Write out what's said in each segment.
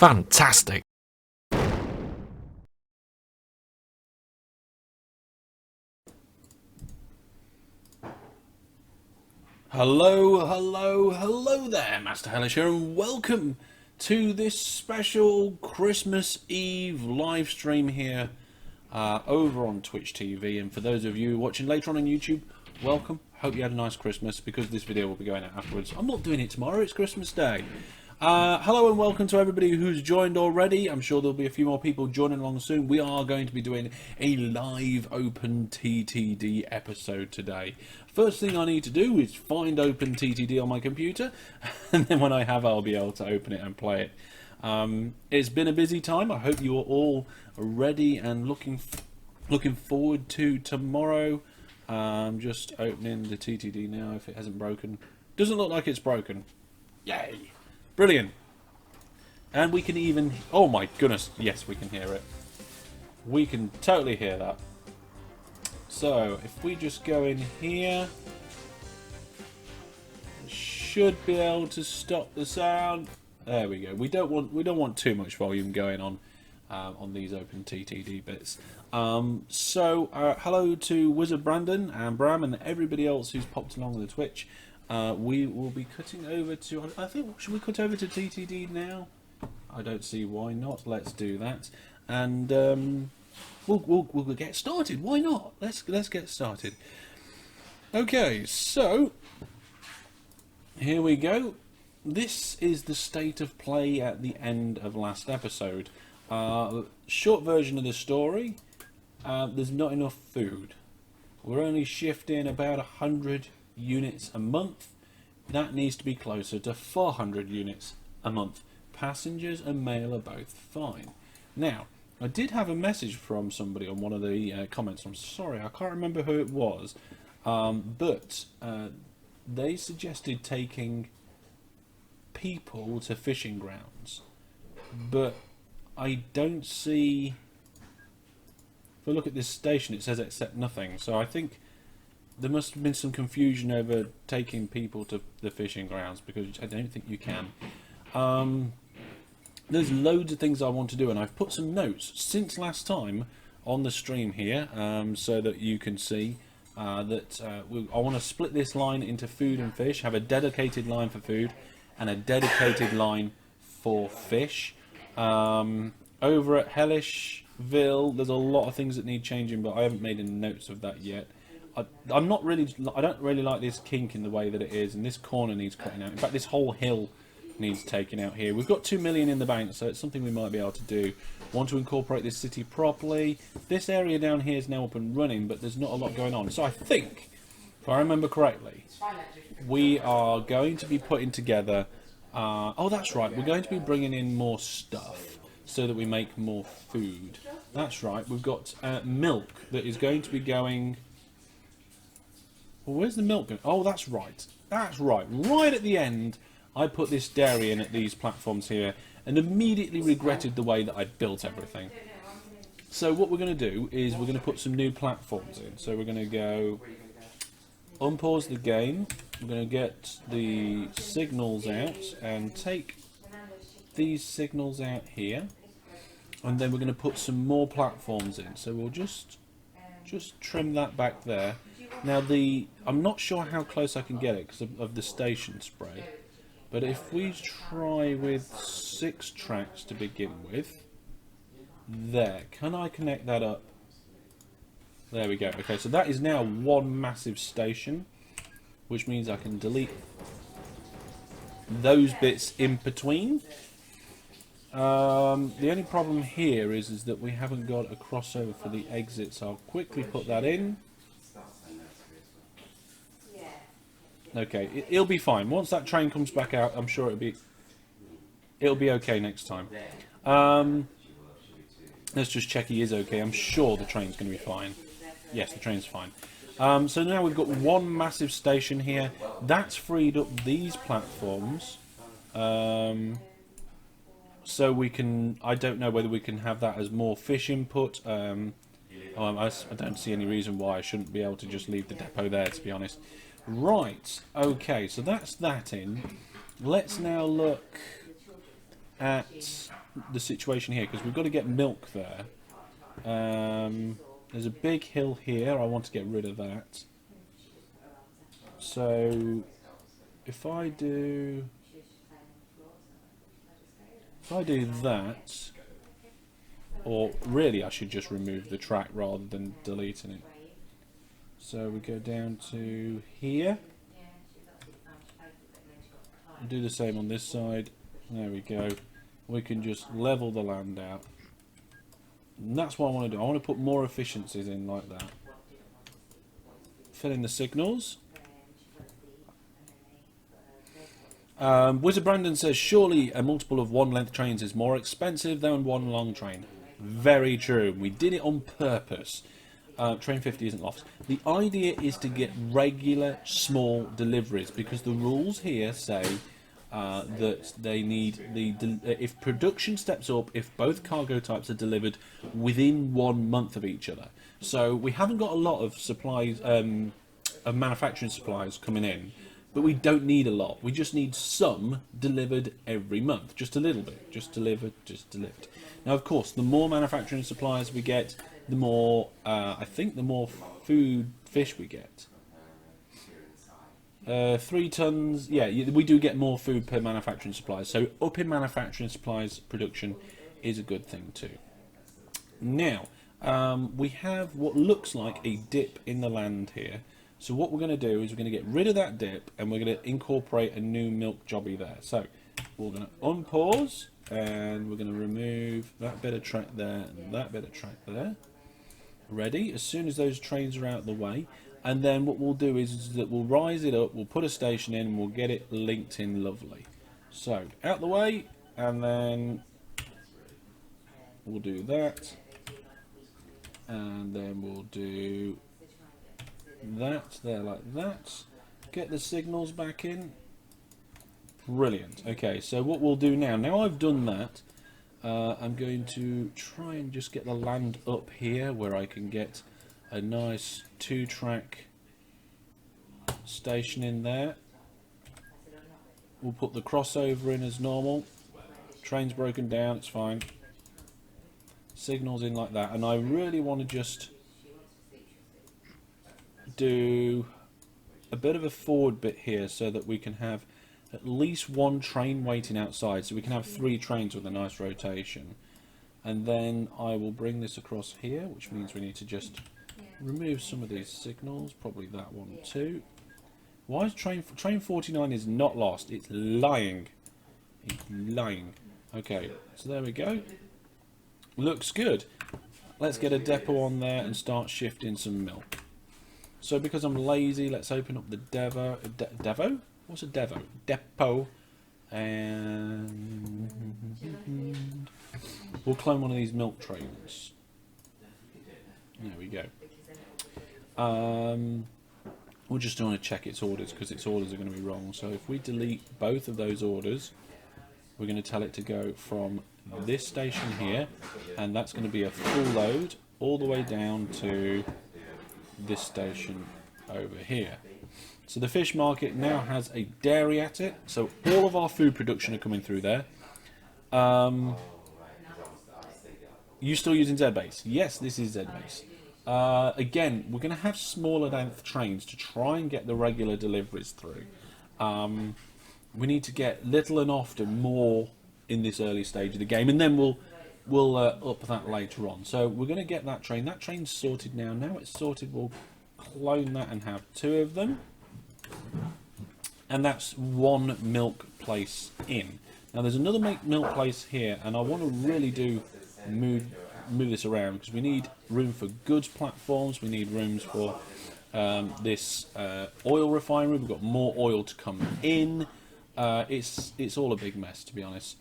Fantastic. Hello there, Master Hellish here, and welcome to this special Christmas Eve live stream here over on Twitch TV. And for those of you watching later on YouTube, welcome. Hope you had a nice Christmas, because this video will be going out afterwards. I'm not doing it tomorrow, it's Christmas Day. Hello and welcome to everybody who's joined already. I'm sure there'll be a few more people joining along soon. We are going to be doing a live OpenTTD episode today. First thing I need to do is find OpenTTD on my computer, and then when I have, I'll be able to open it and play it. It's been a busy time. I hope you are all ready and looking forward to tomorrow. I'm just opening the TTD now, if it hasn't broken. Doesn't look like it's broken. Yay! Brilliant. And we can even... Oh my goodness, yes, we can hear it. We can totally hear that. So, if we just go in here, should be able to stop the sound. There we go. We don't want too much volume going on these OpenTTD bits. Hello to Wizard Brandon and Bram and everybody else who's popped along with the Twitch. We will be cutting over to... I think, should we cut over to TTD now? I don't see why not. Let's do that. And we'll get started. Why not? Let's get started. Okay, so here we go. This is the state of play at the end of last episode. Short version of the story. There's not enough food. We're only shifting about 100 units a month. That needs to be closer to 400 units a month. Passengers and mail are both fine. Now, I did have a message from somebody on one of the comments. I'm sorry, I can't remember who it was, but they suggested taking people to fishing grounds, but I don't see... If I look at this station, it says accept nothing, so I think there must have been some confusion over taking people to the fishing grounds, because I don't think you can. There's loads of things I want to do, and I've put some notes since last time on the stream here, so that you can see that I want to split this line into food and fish, have a dedicated line for food and a dedicated line for fish. Over at Hellishville, there's a lot of things that need changing, but I haven't made any notes of that yet. I don't really like this kink in the way that it is, and this corner needs cutting out. In fact, this whole hill needs taking out here. We've got 2 million in the bank, so it's something we might be able to do. Want to incorporate this city properly. This area down here is now up and running, but there's not a lot going on. So I think, if I remember correctly, we are going to be putting together... oh, that's right. We're going to be bringing in more stuff so that we make more food. That's right. We've got milk that is going to be going... Well, where's the milk going? Oh, that's right. That's right. Right at the end, I put this dairy in at these platforms here and immediately regretted the way that I built everything. So what we're going to do is we're going to put some new platforms in. So we're going to go unpause the game. We're going to get the signals out and take these signals out here. And then we're going to put some more platforms in. So we'll just trim that back there. Now I'm not sure how close I can get it because of the station spread, but if we try with 6 tracks to begin with, there, can I connect that up? There we go. Okay, so that is now one massive station, which means I can delete those bits in between. The only problem here is that we haven't got a crossover for the exit, so I'll quickly put that in. Okay, it'll be fine. Once that train comes back out, I'm sure it'll be okay next time. Let's just check he is okay. I'm sure the train's going to be fine. Yes, the train's fine. So now we've got one massive station here. That's freed up these platforms. So we can... I don't know whether we can have that as more fish input. I don't see any reason why I shouldn't be able to just leave the depot there, to be honest. Right, okay, so that's that in. Let's now look at the situation here, because we've got to get milk there. There's a big hill here. I want to get rid of that. So if I do that, or really I should just remove the track rather than deleting it. So we go down to here. Do the same on this side. There we go. We can just level the land out. And that's what I want to do. I want to put more efficiencies in like that. Fill in the signals. Wizard Brandon says, surely a multiple of one length trains is more expensive than one long train. Very true. We did it on purpose. Train 50 isn't lost. The idea is to get regular small deliveries, because the rules here say that they need if production steps up if both cargo types are delivered within 1 month of each other. So we haven't got a lot of supplies, of manufacturing supplies coming in, but we don't need a lot. We just need some delivered every month, just a little bit, just delivered. Now, of course, the more manufacturing supplies we get, the more I think the more fish we get. 3 tons, yeah, we do get more food per manufacturing supplies. So up in manufacturing supplies production is a good thing too. Now, we have what looks like a dip in the land here. So what we're going to do is we're going to get rid of that dip and we're going to incorporate a new milk jobby there. So we're going to unpause and we're going to remove that bit of track there and that bit of track there. Ready? As soon as those trains are out of the way. And then what we'll do is that we'll rise it up, we'll put a station in, and we'll get it linked in lovely. So, out the way, and then we'll do that. And then we'll do that there like that. Get the signals back in. Brilliant. Okay, so what we'll do now I've done that, I'm going to try and just get the land up here where I can get a nice 2-track station in there. We'll put the crossover in as normal. Train's broken down, it's fine. Signals in like that, and I really want to just do a bit of a forward bit here so that we can have at least 1 train waiting outside, so we can have 3 trains with a nice rotation. And then I will bring this across here, which means we need to just remove some of these signals, probably that one too. Why is train 49 is not lost? It's lying. It's lying. Okay, so there we go. Looks good. Let's get a depot on there and start shifting some milk. So because I'm lazy, let's open up the Devo? What's a Devo? Depot. And we'll clone one of these milk trains. There we go. We're just want to check its orders because its orders are going to be wrong. So if we delete both of those orders, we're going to tell it to go from this station here, and that's going to be a full load all the way down to this station over here. So the fish market now has a dairy at it, so all of our food production are coming through there. You still using zBase? Yes, this is zBase. Again, we're going to have smaller length trains to try and get the regular deliveries through. We need to get little and often more in this early stage of the game, and then we'll up that later on. So we're going to get that train. That train's sorted now. Now it's sorted, we'll clone that and have 2 of them. And that's 1 milk place in. Now there's another milk place here, and I want to really do move this around because we need room for goods platforms, we need rooms for this oil refinery. We've got more oil to come in. It's all a big mess, to be honest.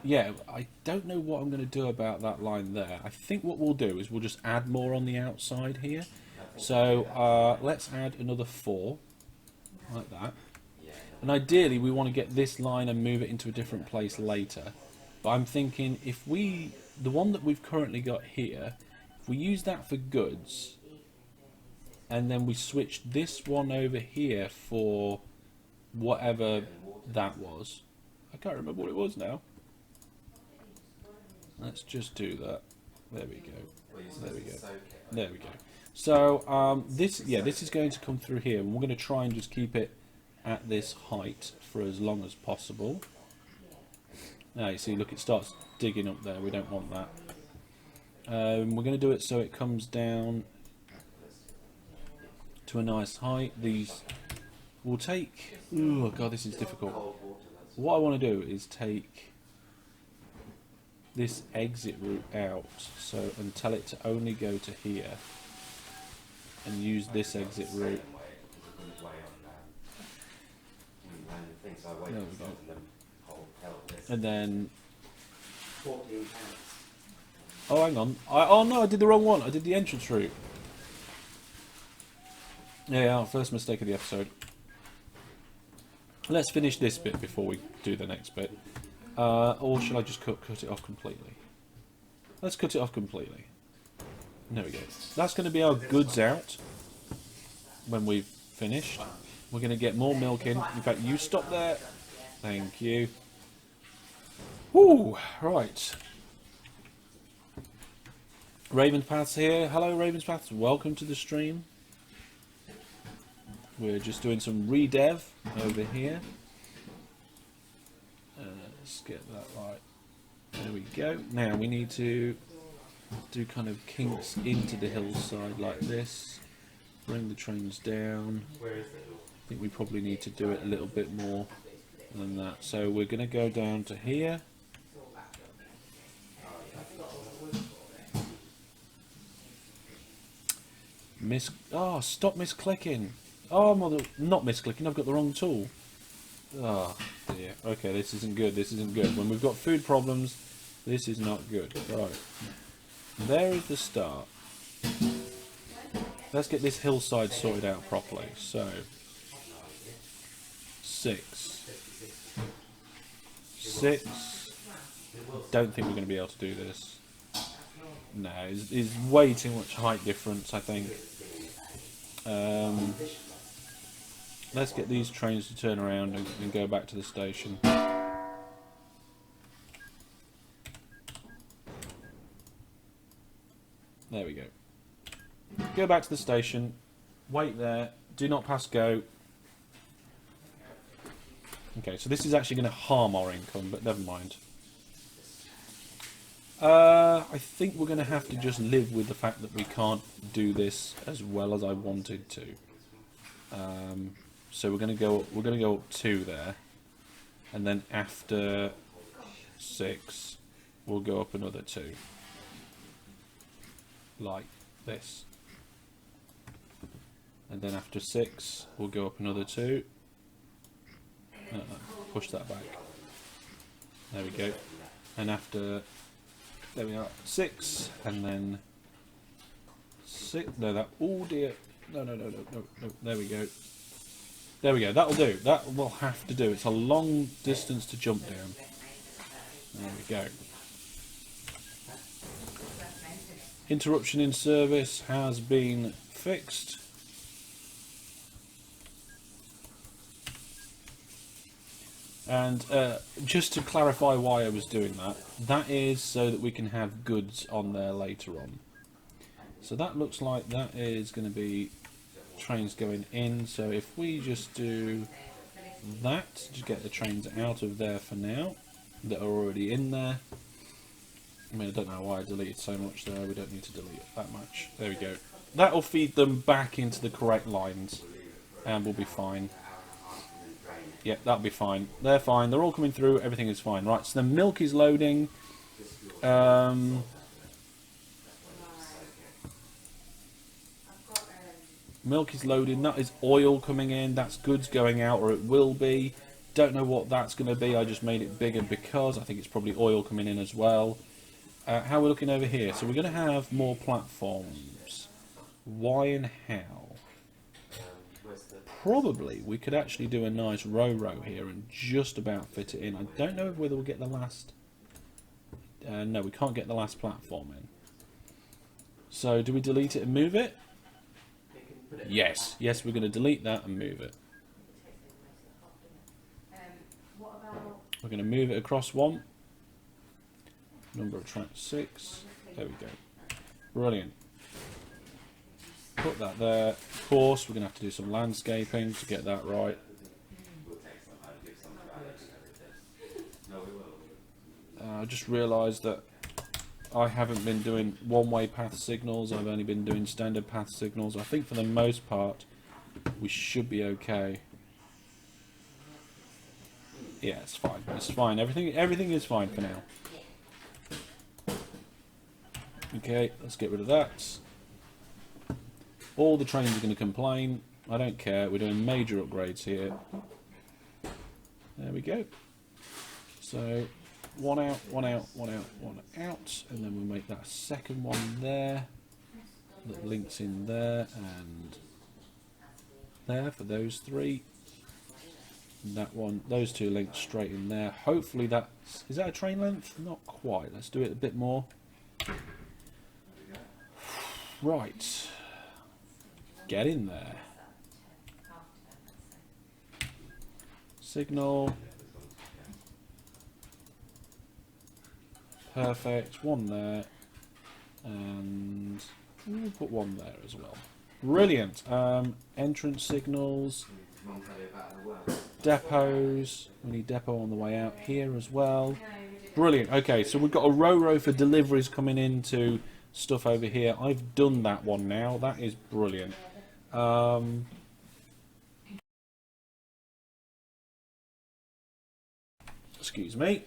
Yeah, I don't know what I'm going to do about that line there. I think what we'll do is we'll just add more on the outside here. So let's add another 4 like that, and ideally we want to get this line and move it into a different place later. But I'm thinking if the one that we've currently got here, if we use that for goods and then we switch this one over here for whatever that was, I can't remember what it was now. Let's just do that. There we go. There we go. There we go. So this is going to come through here, and we're going to try and just keep it at this height for as long as possible. Now you see, look, it starts digging up there. We don't want that. We're going to do it so it comes down to a nice height. These will take... Oh god, this is difficult. What I want to do is take this exit route out, so and tell it to only go to here, and use this exit route. There we go. And then... Oh, hang on. Oh no, I did the wrong one. I did the entrance route. Yeah, our first mistake of the episode. Let's finish this bit before we do the next bit. Or should I just cut it off completely? Let's cut it off completely. There we go. That's going to be our goods out when we've finished. We're going to get more milk in. In fact, you stop there. Thank you. Woo! Right. Ravenspath's here. Hello, Ravenspaths. Welcome to the stream. We're just doing some redev over here. Let's get that right. There we go. Now we need to do kind of kinks into the hillside like this. Bring the trains down. I think we probably need to do it a little bit more than that. So we're going to go down to here. Stop misclicking. Oh, mother, not misclicking, I've got the wrong tool. Oh, dear. Okay, this isn't good, this isn't good. When we've got food problems, this is not good. Right. There is the start. Let's get this hillside sorted out properly. So, 6. 6. Don't think we're going to be able to do this. No, it's way too much height difference, I think. Let's get these trains to turn around and go back to the station. There we go. Go back to the station. Wait there. Do not pass go. Okay, so this is actually going to harm our income, but never mind. I think we're going to have to just live with the fact that we can't do this as well as I wanted to. So we're going to go up 2 there, and then after 6, we'll go up another 2, like this. And then after 6, we'll go up another 2. Push that back. There we go. And after, there we are, 6, and then 6. No, that. Oh dear. No. There we go. There we go. That'll do. That will have to do. It's a long distance to jump down. There we go. Interruption in service has been fixed. And just to clarify why I was doing that, that is so that we can have goods on there later on. So that looks like that is going to be trains going in. So if we just do that to get the trains out of there for now, that are already in there. I mean, I don't know why I deleted so much there. We don't need to delete that much. There we go. That will feed them back into the correct lines, and we'll be fine. Yeah, that'll be fine. They're fine. They're all coming through. Everything is fine. Right, so the milk is loading. Milk is loading. That is oil coming in. That's goods going out, or it will be. Don't know what that's going to be. I just made it bigger because I think it's probably oil coming in as well. How we're looking over here. So we're going to have more platforms. Why and how? Probably we could actually do a nice row here and just about fit it in. I don't know whether we'll get the last... no, we can't get the last platform in. So do we delete it and move it? Yes. Yes, we're going to delete that and move it. We're going to move it across 1. Number of tracks 6. There we go. Brilliant. Put that there. Of course, we're going to have to do some landscaping to get that right. I just realised that I haven't been doing one-way path signals. I've only been doing standard path signals. I think for the most part, we should be okay. Yeah, it's fine. It's fine. Everything is fine for now. Okay, let's get rid of that. All the trains are going to complain. I don't care. We're doing major upgrades here. There we go. So, one out, one out, one out, one out. And then we'll make that second one there. That links in there and there for those 3. And that one, those 2 links straight in there. Hopefully that's... Is that a train length? Not quite. Let's do it a bit more. Right. Get in there. Signal. Perfect. One there. And we'll put one there as well. Brilliant. Entrance signals. Depots. We need depot on the way out here as well. Brilliant. Okay, so we've got a row for deliveries coming into stuff over here. I've done that one now. That is brilliant. Excuse me.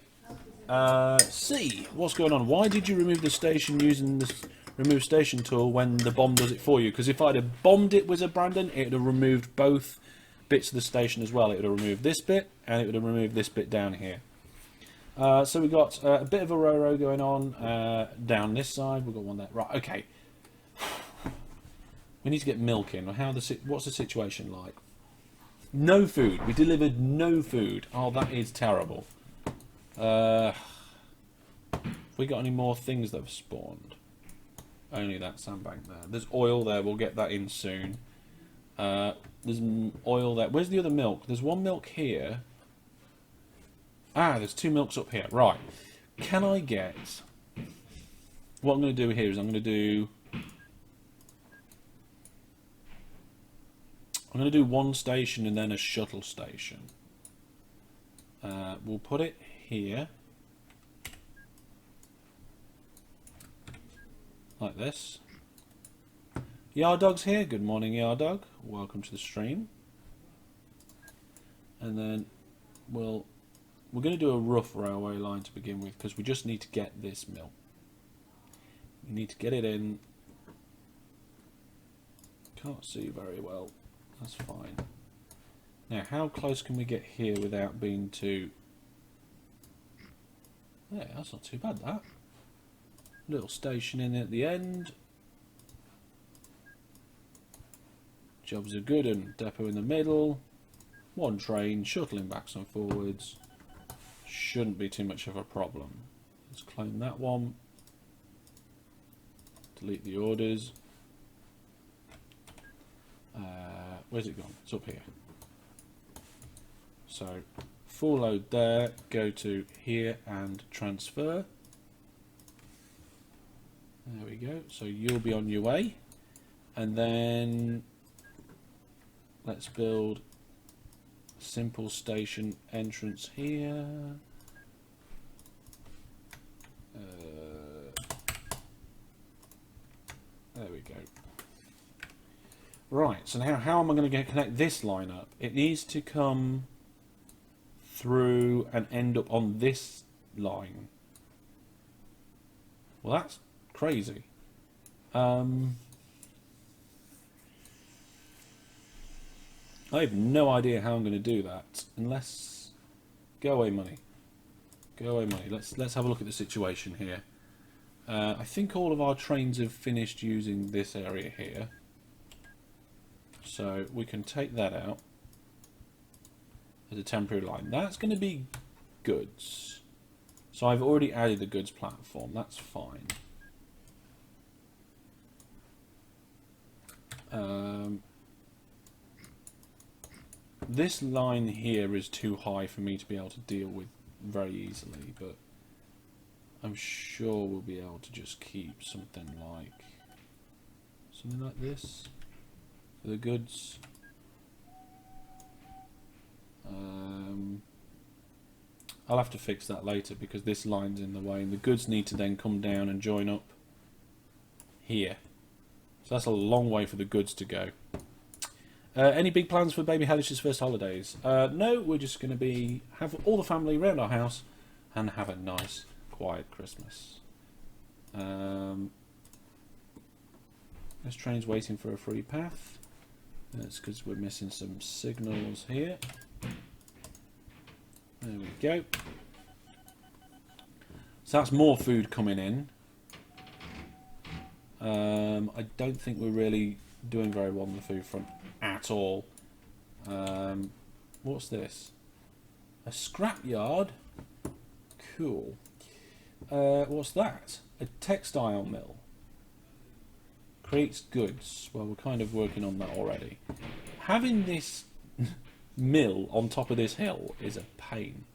C. What's going on? Why did you remove the station using this remove station tool when the bomb does it for you? Because if I'd have bombed it, Wizard Brandon, it would have removed both bits of the station as well. It would have removed this bit and it would have removed this bit down here. So we've got a bit of a row going on down this side. We've got one there. Right, okay. We need to get milk in. What's the situation like? No food. We delivered no food. Oh, that is terrible. Have we got any more things that have spawned? Only that sandbank there. There's oil there. We'll get that in soon. There's oil there. Where's the other milk? There's one milk here. Ah, there's 2 milks up here. Right. Can I get... What I'm going to do here is I'm going to do one station and then a shuttle station. We'll put it here. Like this. Yardog's here. Good morning, Yardog. Welcome to the stream. And then we're going to do a rough railway line to begin with because we just need to get this mill. We need to get it in. Can't see very well. That's fine. Now, how close can we get here without being too... Yeah, that's not too bad, that. Little station in at the end. Jobs are good and depot in the middle. One train, shuttling backs and forwards. Shouldn't be too much of a problem. Let's clone that one. Delete the orders. Where's it gone? It's up here. So, full load there. Go to here and transfer. There we go. So you'll be on your way. And then let's build simple station entrance here. There we go. Right, so now how am I going to connect this line up? It needs to come through and end up on this line. Well, that's crazy. I have no idea how I'm going to do that. Unless... Go away, money. Go away, money. Let's have a look at the situation here. I think all of our trains have finished using this area here. So we can take that out as a temporary line. That's going to be goods. So I've already added the goods platform. That's fine. This line here is too high for me to be able to deal with very easily, but I'm sure we'll be able to just keep something like this for the goods. I'll have to fix that later because this line's in the way, and the goods need to then come down and join up here. So that's a long way for the goods to go. Any big plans for baby Hellish's first holidays? No, we're just going to have all the family around our house and have a nice, quiet Christmas. This train's waiting for a free path. That's because we're missing some signals here. There we go. So that's more food coming in. I don't think we're really doing very well on the food front at all. What's this? A scrapyard? Cool. What's that? A textile mill. Creates goods. Well, we're kind of working on that already. Having this mill on top of this hill is a pain.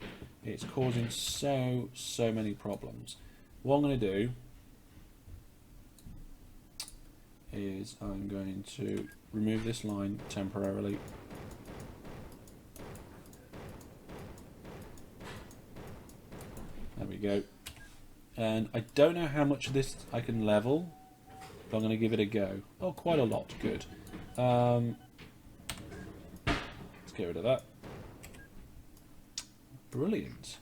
It's causing so many problems. What I'm going to do is I'm going to remove this line temporarily. There we go. And I don't know how much of this I can level, but I'm going to give it a go. Oh, quite a lot. Good. Let's get rid of that. Brilliant.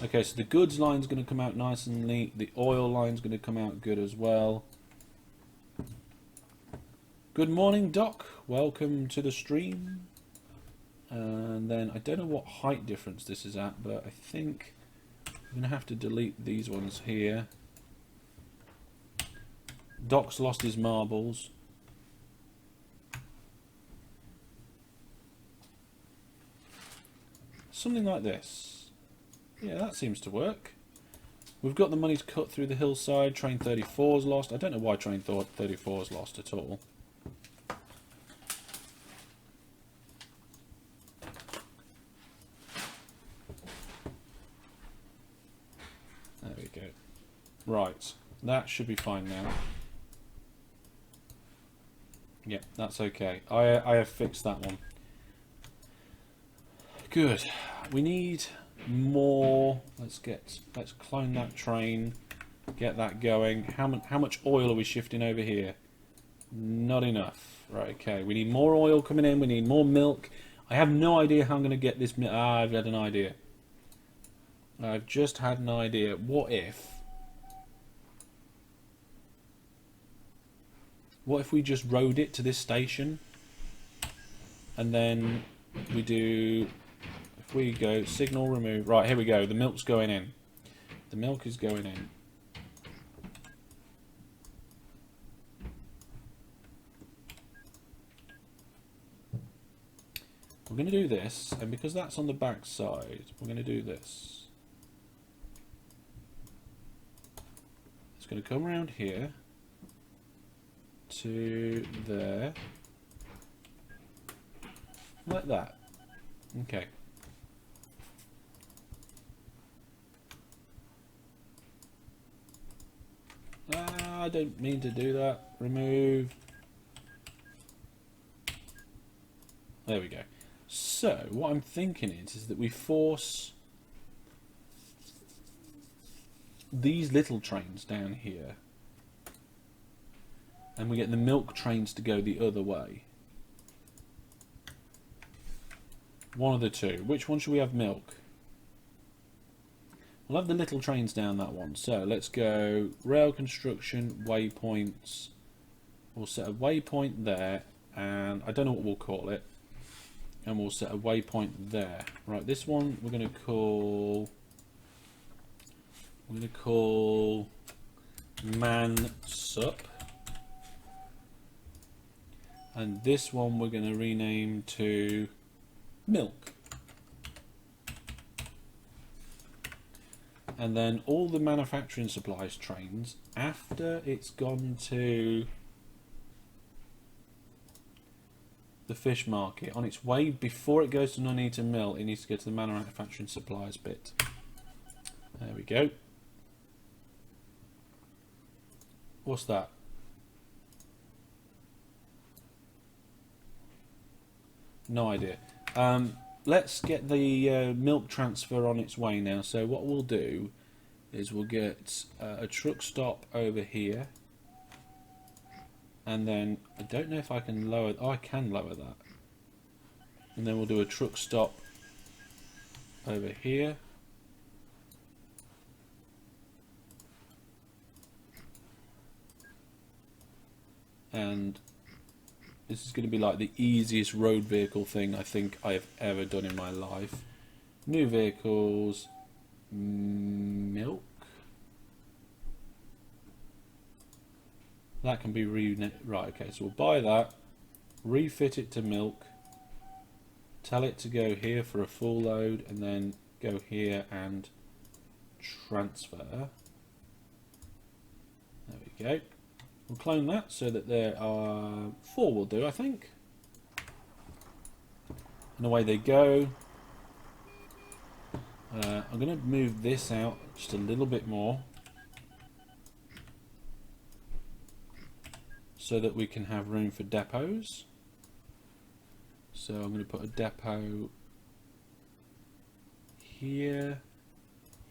Okay, so the goods line's going to come out nice and neat. The oil line's going to come out good as well. Good morning, Doc. Welcome to the stream. And then I don't know what height difference this is at, but I think I'm going to have to delete these ones here. Doc's lost his marbles. Something like this. Yeah, that seems to work. We've got the money to cut through the hillside. Train 34's lost. I don't know why train 34's lost at all. There we go. Right, that should be fine now. Yep, that's okay. I have fixed that one. Good. We need more. Let's clone that train. Get that going. How much oil are we shifting over here? Not enough. Right. Okay. We need more oil coming in. We need more milk. I have no idea how I'm going to get this. I've had an idea. I've just had an idea. What if we just rode it to this station, and then we do. If we go signal remove, right, here we go, the milk's going in. The milk is going in. We're going to do this, and because that's on the back side, we're going to do this. It's going to come around here to there, like that. Okay. I don't mean to do that. Remove. There we go. So, what I'm thinking is that we force these little trains down here, and we get the milk trains to go the other way. One of the two. Which one should we have milk? We'll have the little trains down that one. So let's go rail construction, waypoints. We'll set a waypoint there, and I don't know what we'll call it. And we'll set a waypoint there. Right, this one we're going to call Man Sup. And this one we're going to rename to Milk. And then all the manufacturing supplies trains, after it's gone to the fish market, on its way, before it goes to Nuneaton Mill, it needs to go to the manufacturing supplies bit. There we go. What's that? No idea. Let's get the milk transfer on its way now. So what we'll do is we'll get a truck stop over here. And then, I don't know if I can lower... Oh, I can lower that. And then we'll do a truck stop over here. And this is going to be like the easiest road vehicle thing I think I've ever done in my life. New vehicles, milk. That can be right. Okay, so we'll buy that, refit it to milk, tell it to go here for a full load, and then go here and transfer. There we go. We'll clone that so that there are 4 will do, I think. And away they go. I'm going to move this out just a little bit more so that we can have room for depots. So I'm going to put a depot here,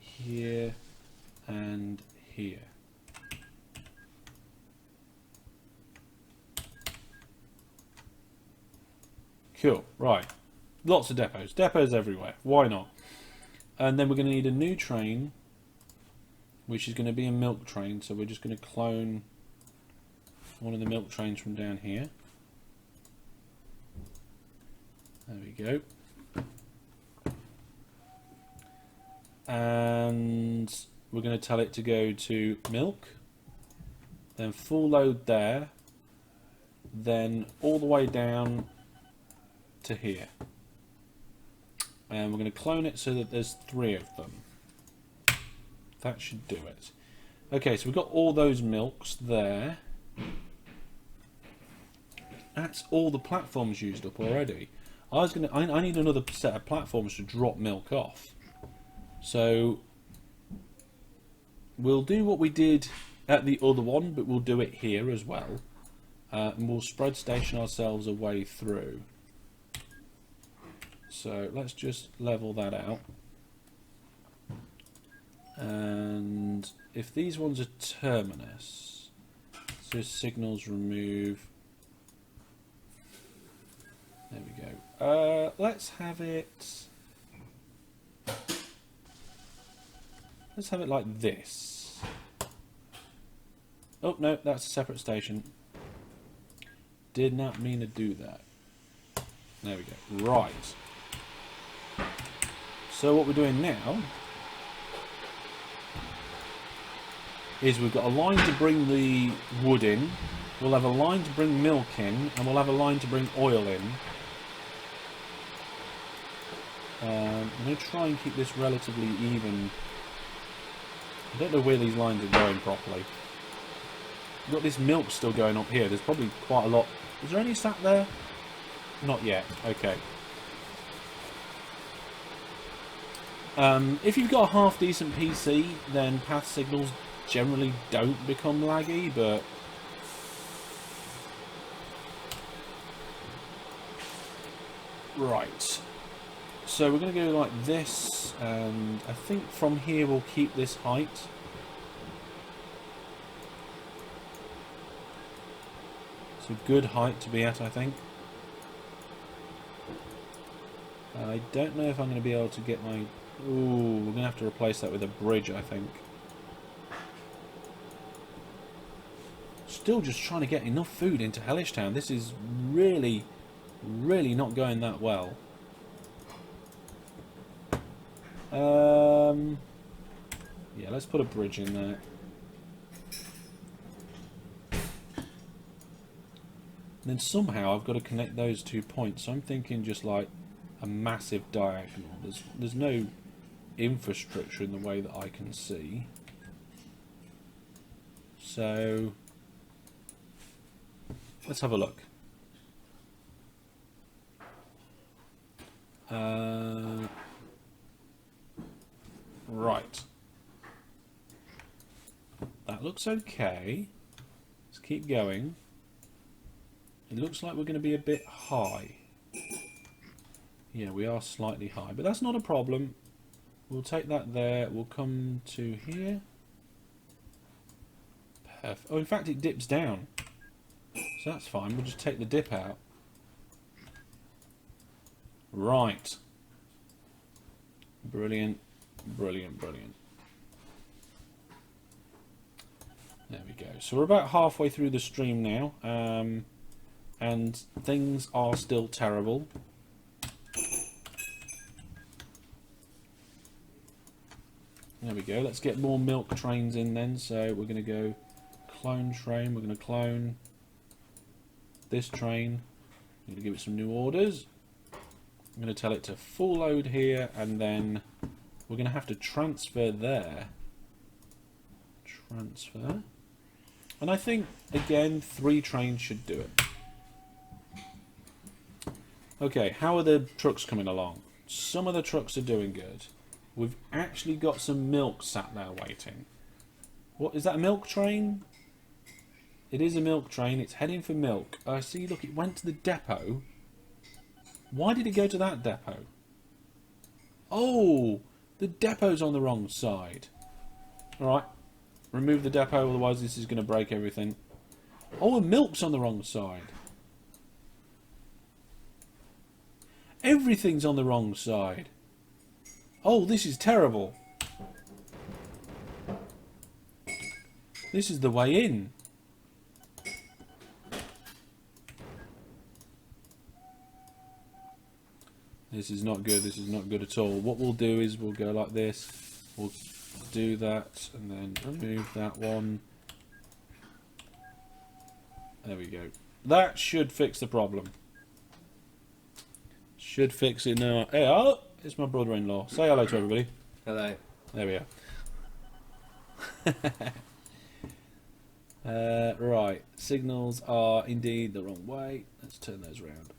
here, and here. Cool, right. Lots of depots. Depots everywhere. Why not? And then we're going to need a new train, which is going to be a milk train. So we're just going to clone one of the milk trains from down here. There we go. And we're going to tell it to go to milk. Then full load there. Then all the way down to here. And we're going to clone it so that there's 3 of them. That should do it. Okay, so we've got all those milks there. That's all the platforms used up already. I need another set of platforms to drop milk off. So we'll do what we did at the other one, but we'll do it here as well. And we'll spread station ourselves a way through. So let's just level that out. And if these ones are terminus, so signals remove. There we go. Let's have it. Let's have it like this. Oh no, that's a separate station. Did not mean to do that. There we go. Right. So what we're doing now is we've got a line to bring the wood in, we'll have a line to bring milk in, and we'll have a line to bring oil in. I'm going to try and keep this relatively even. I don't know where these lines are going properly. We've got this milk still going up here. There's probably quite a lot. Is there any sat there? Not yet. Okay. If you've got a half decent PC, then path signals generally don't become laggy, but right. So we're going to go like this, and I think from here we'll keep this height. It's a good height to be at, I think. I don't know if I'm going to be able to get my... Ooh, we're going to have to replace that with a bridge, I think. Still just trying to get enough food into Hellish Town. This is really, really not going that well. Yeah, let's put a bridge in there. And then somehow I've got to connect those 2 points. So I'm thinking just like a massive diagonal. There's no infrastructure in the way that I can see. So let's have a look. Right. That looks okay. Let's keep going. It looks like we're going to be a bit high. Yeah, we are slightly high, but that's not a problem. We'll take that there. We'll come to here. Perfect. Oh, in fact, it dips down. So that's fine. We'll just take the dip out. Right. Brilliant. Brilliant, brilliant. There we go. So we're about halfway through the stream now. And things are still terrible. There we go. Let's get more milk trains in then. So we're going to go clone train. We're going to clone this train. I'm going to give it some new orders. I'm going to tell it to full load here, and then we're going to have to transfer there. Transfer. And I think, again, 3 trains should do it. Okay, how are the trucks coming along? Some of the trucks are doing good. We've actually got some milk sat there waiting. What, is that a milk train? It is a milk train. It's heading for milk. I see, look, it went to the depot. Why did it go to that depot? Oh, the depot's on the wrong side. Alright, remove the depot, otherwise this is going to break everything. Oh, and milk's on the wrong side. Everything's on the wrong side. Oh, this is terrible. This is the way in. This is not good. This is not good at all. What we'll do is we'll go like this. We'll do that and then remove that one. There we go. That should fix the problem. Should fix it now. Hey, oh, it's my brother-in-law. Say hello to everybody. Hello. There we are. Right. Signals are indeed the wrong way. Let's turn those around.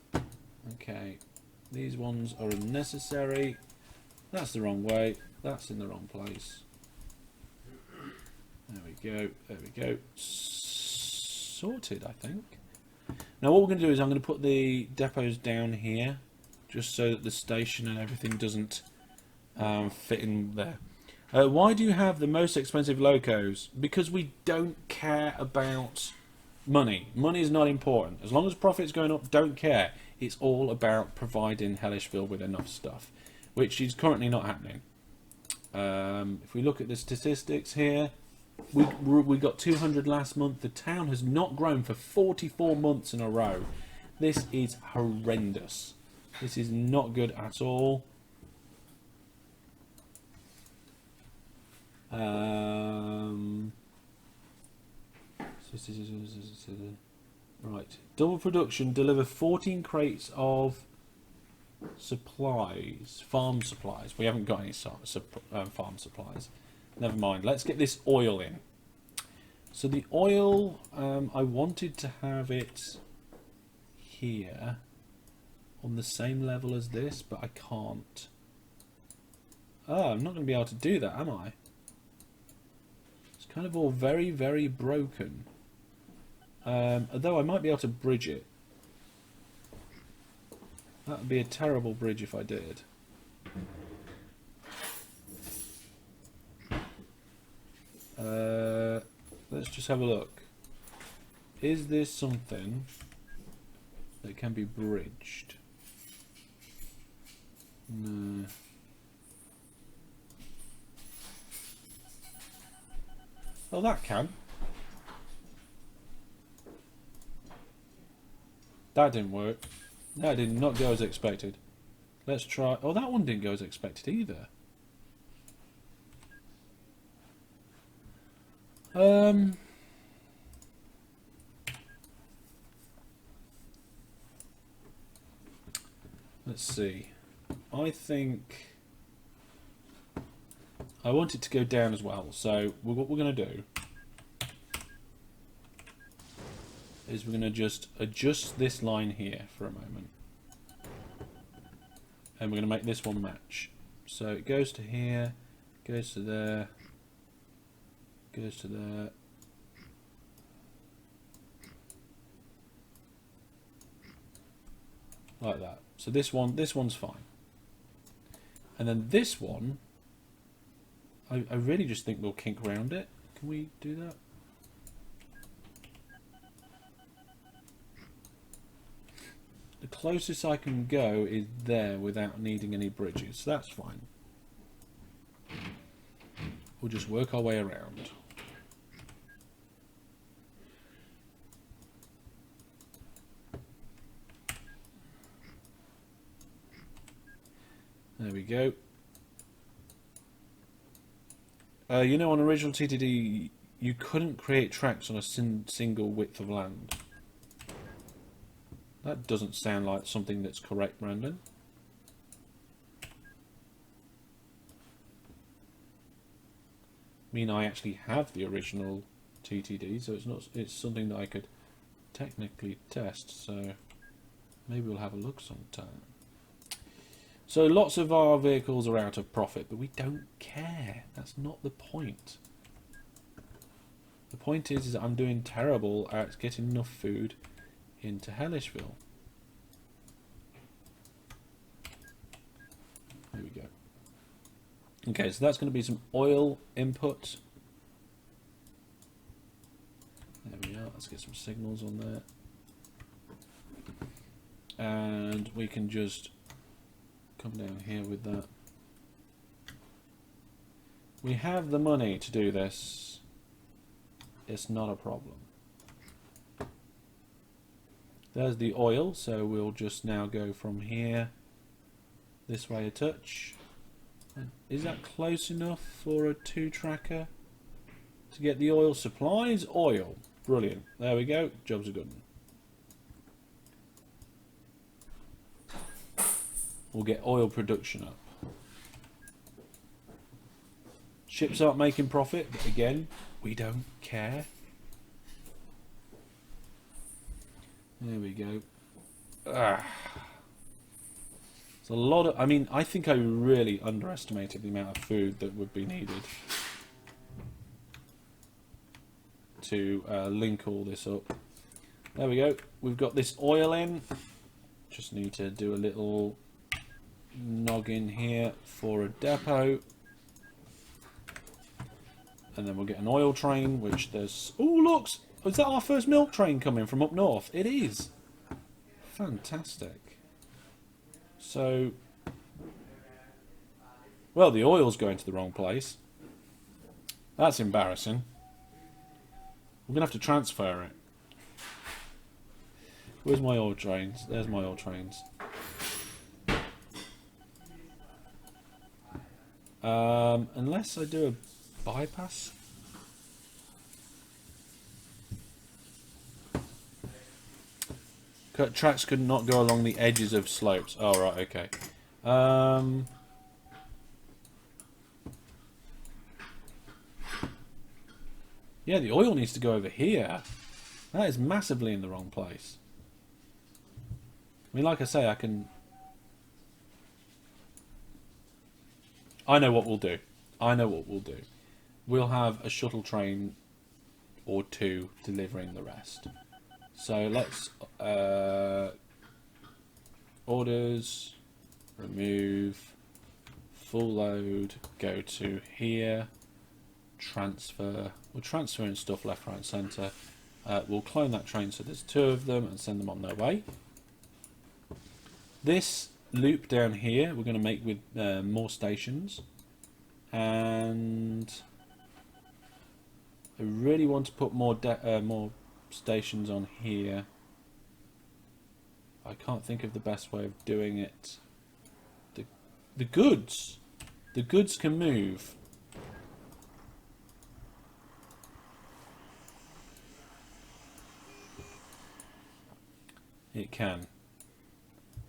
Okay. These ones are unnecessary. That's the wrong way. That's in the wrong place. There we go. There we go. Sorted, I think. Now what we're going to do is I'm going to put the depots down here, just so that the station and everything doesn't fit in there. Why do you have the most expensive locos? Because we don't care about money. Money is not important. As long as profit's going up, don't care. It's all about providing Hellishville with enough stuff, which is currently not happening. If we look at the statistics here, we got 200 last month. The town has not grown for 44 months in a row. This is horrendous. This is not good at all. Right, double production, deliver 14 crates of supplies, farm supplies. We haven't got any farm supplies. Never mind, let's get this oil in. So the oil, I wanted to have it here on the same level as this, but I can't. Oh, I'm not going to be able to do that, am I? It's kind of all very, very broken. Although I might be able to bridge it. That would be a terrible bridge if I did. Let's just have a look. Is this something that can be bridged? No. Oh, that can. That didn't work. That did not go as expected. Let's try... Oh, that one didn't go as expected either. Let's see. I think I want it to go down as well. So what we're going to do is we're going to just adjust this line here for a moment, and we're going to make this one match. So it goes to here, goes to there, goes to there, like that. So this one's fine. And then this one, I really just think we'll kink around it. Can we do that? The closest I can go is there without needing any bridges, so that's fine. We'll just work our way around. There we go. You know, on original TTD, you couldn't create tracks on a single width of land. That doesn't sound like something that's correct, Brandon. I mean, I actually have the original TTD, so it's something that I could technically test, so maybe we'll have a look sometime. So lots of our vehicles are out of profit, but we don't care. That's not the point. The point is that I'm doing terrible at getting enough food into Hellishville. There we go. Okay, so that's going to be some oil input. There we are. Let's get some signals on there. And we can just come down here with that. We have the money to do this. It's not a problem. There's the oil, so we'll just now go from here this way a touch. Is that close enough for a 2-tracker to get the oil supplies? Oil. Brilliant. There we go. Job's a good one. We'll get oil production up. Ships aren't making profit, but again, we don't care. There we go. It's a lot of... I mean, I think I really underestimated the amount of food that would be needed to link all this up. There we go. We've got this oil in. Just need to do a little noggin here for a depot. And then we'll get an oil train, which there's... Oh, look! Is that our first milk train coming from up north? It is. Fantastic. So... Well, the oil's going to the wrong place. That's embarrassing. We're going to have to transfer it. Where's my oil trains? There's my oil trains. Unless I do a bypass. Tracks could not go along the edges of slopes. Oh, right, okay. Yeah, the oil needs to go over here. That is massively in the wrong place. I mean, like I say, I can... I know what we'll do. I know what we'll do. We'll have a shuttle train or two delivering the rest. So let's orders, remove, full load, go to here, transfer. We'll transfer in stuff left, right, centre. We'll clone that train so there's 2 of them and send them on their way. This loop down here we're going to make with more stations, and I really want to put more stations on here. I can't think of the best way of doing it. The goods can move. It can.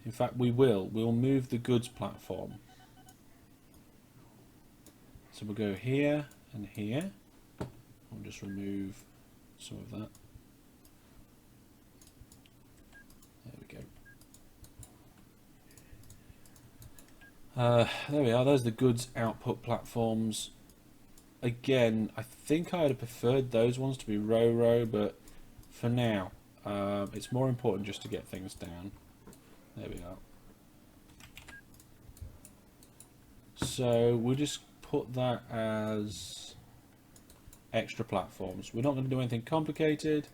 In fact, we'll move the goods platform. So we'll go here and here. I'll just remove some of that. There we go. There we are. There's the goods output platforms. Again, I think I would have preferred those ones to be row, but for now, it's more important just to get things down. There we are. So we'll just put that as extra platforms. We're not going to do anything complicated.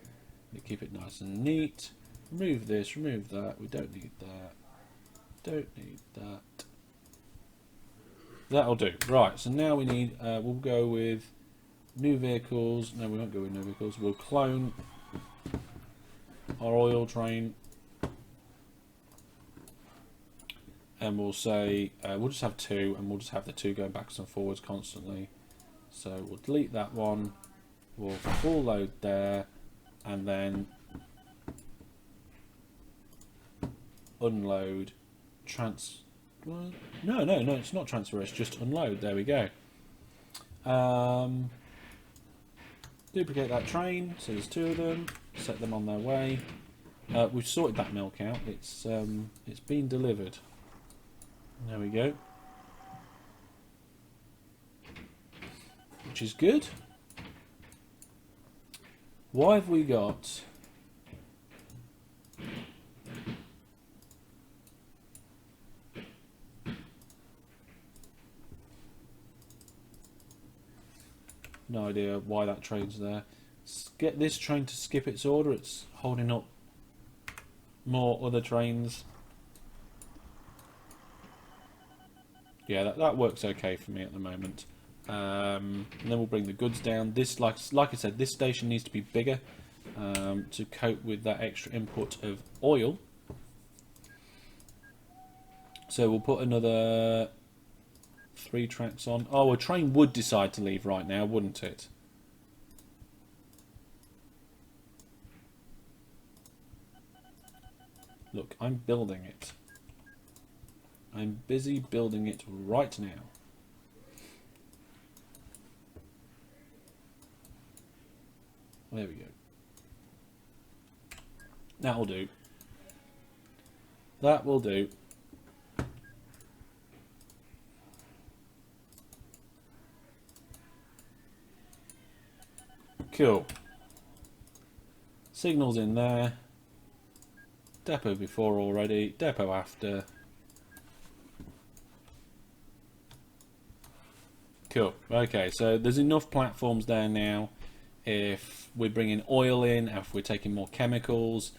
We keep it nice and neat. Remove this, remove that. We don't need that. Don't need that. That'll do. Right, so now we need, we'll go with new vehicles. No, we won't go with new vehicles. We'll clone our oil train. And we'll say, we'll just have 2, and we'll just have the 2 going backwards and forwards constantly. So we'll delete that one. We'll full load there, and then unload, no, it's not transfer, it's just unload. There we go. Duplicate that train, so there's 2 of them, set them on their way. We've sorted that milk out, it's been delivered. There we go. Which is good. Why have we got no idea why that train's there. Get this train to skip its order, it's holding up more other trains. Yeah, that works okay for me at the moment. And then we'll bring the goods down. This, like I said, this station needs to be bigger to cope with that extra input of oil. So we'll put another 3 tracks on. Oh, a train would decide to leave right now, wouldn't it? Look, I'm building it. I'm busy building it right now. There we go. That'll do. That will do. Cool. Signals in there. Depot before already. Depot after. Cool. Okay, so there's enough platforms there now. If we're bringing oil in, if we're taking more chemicals,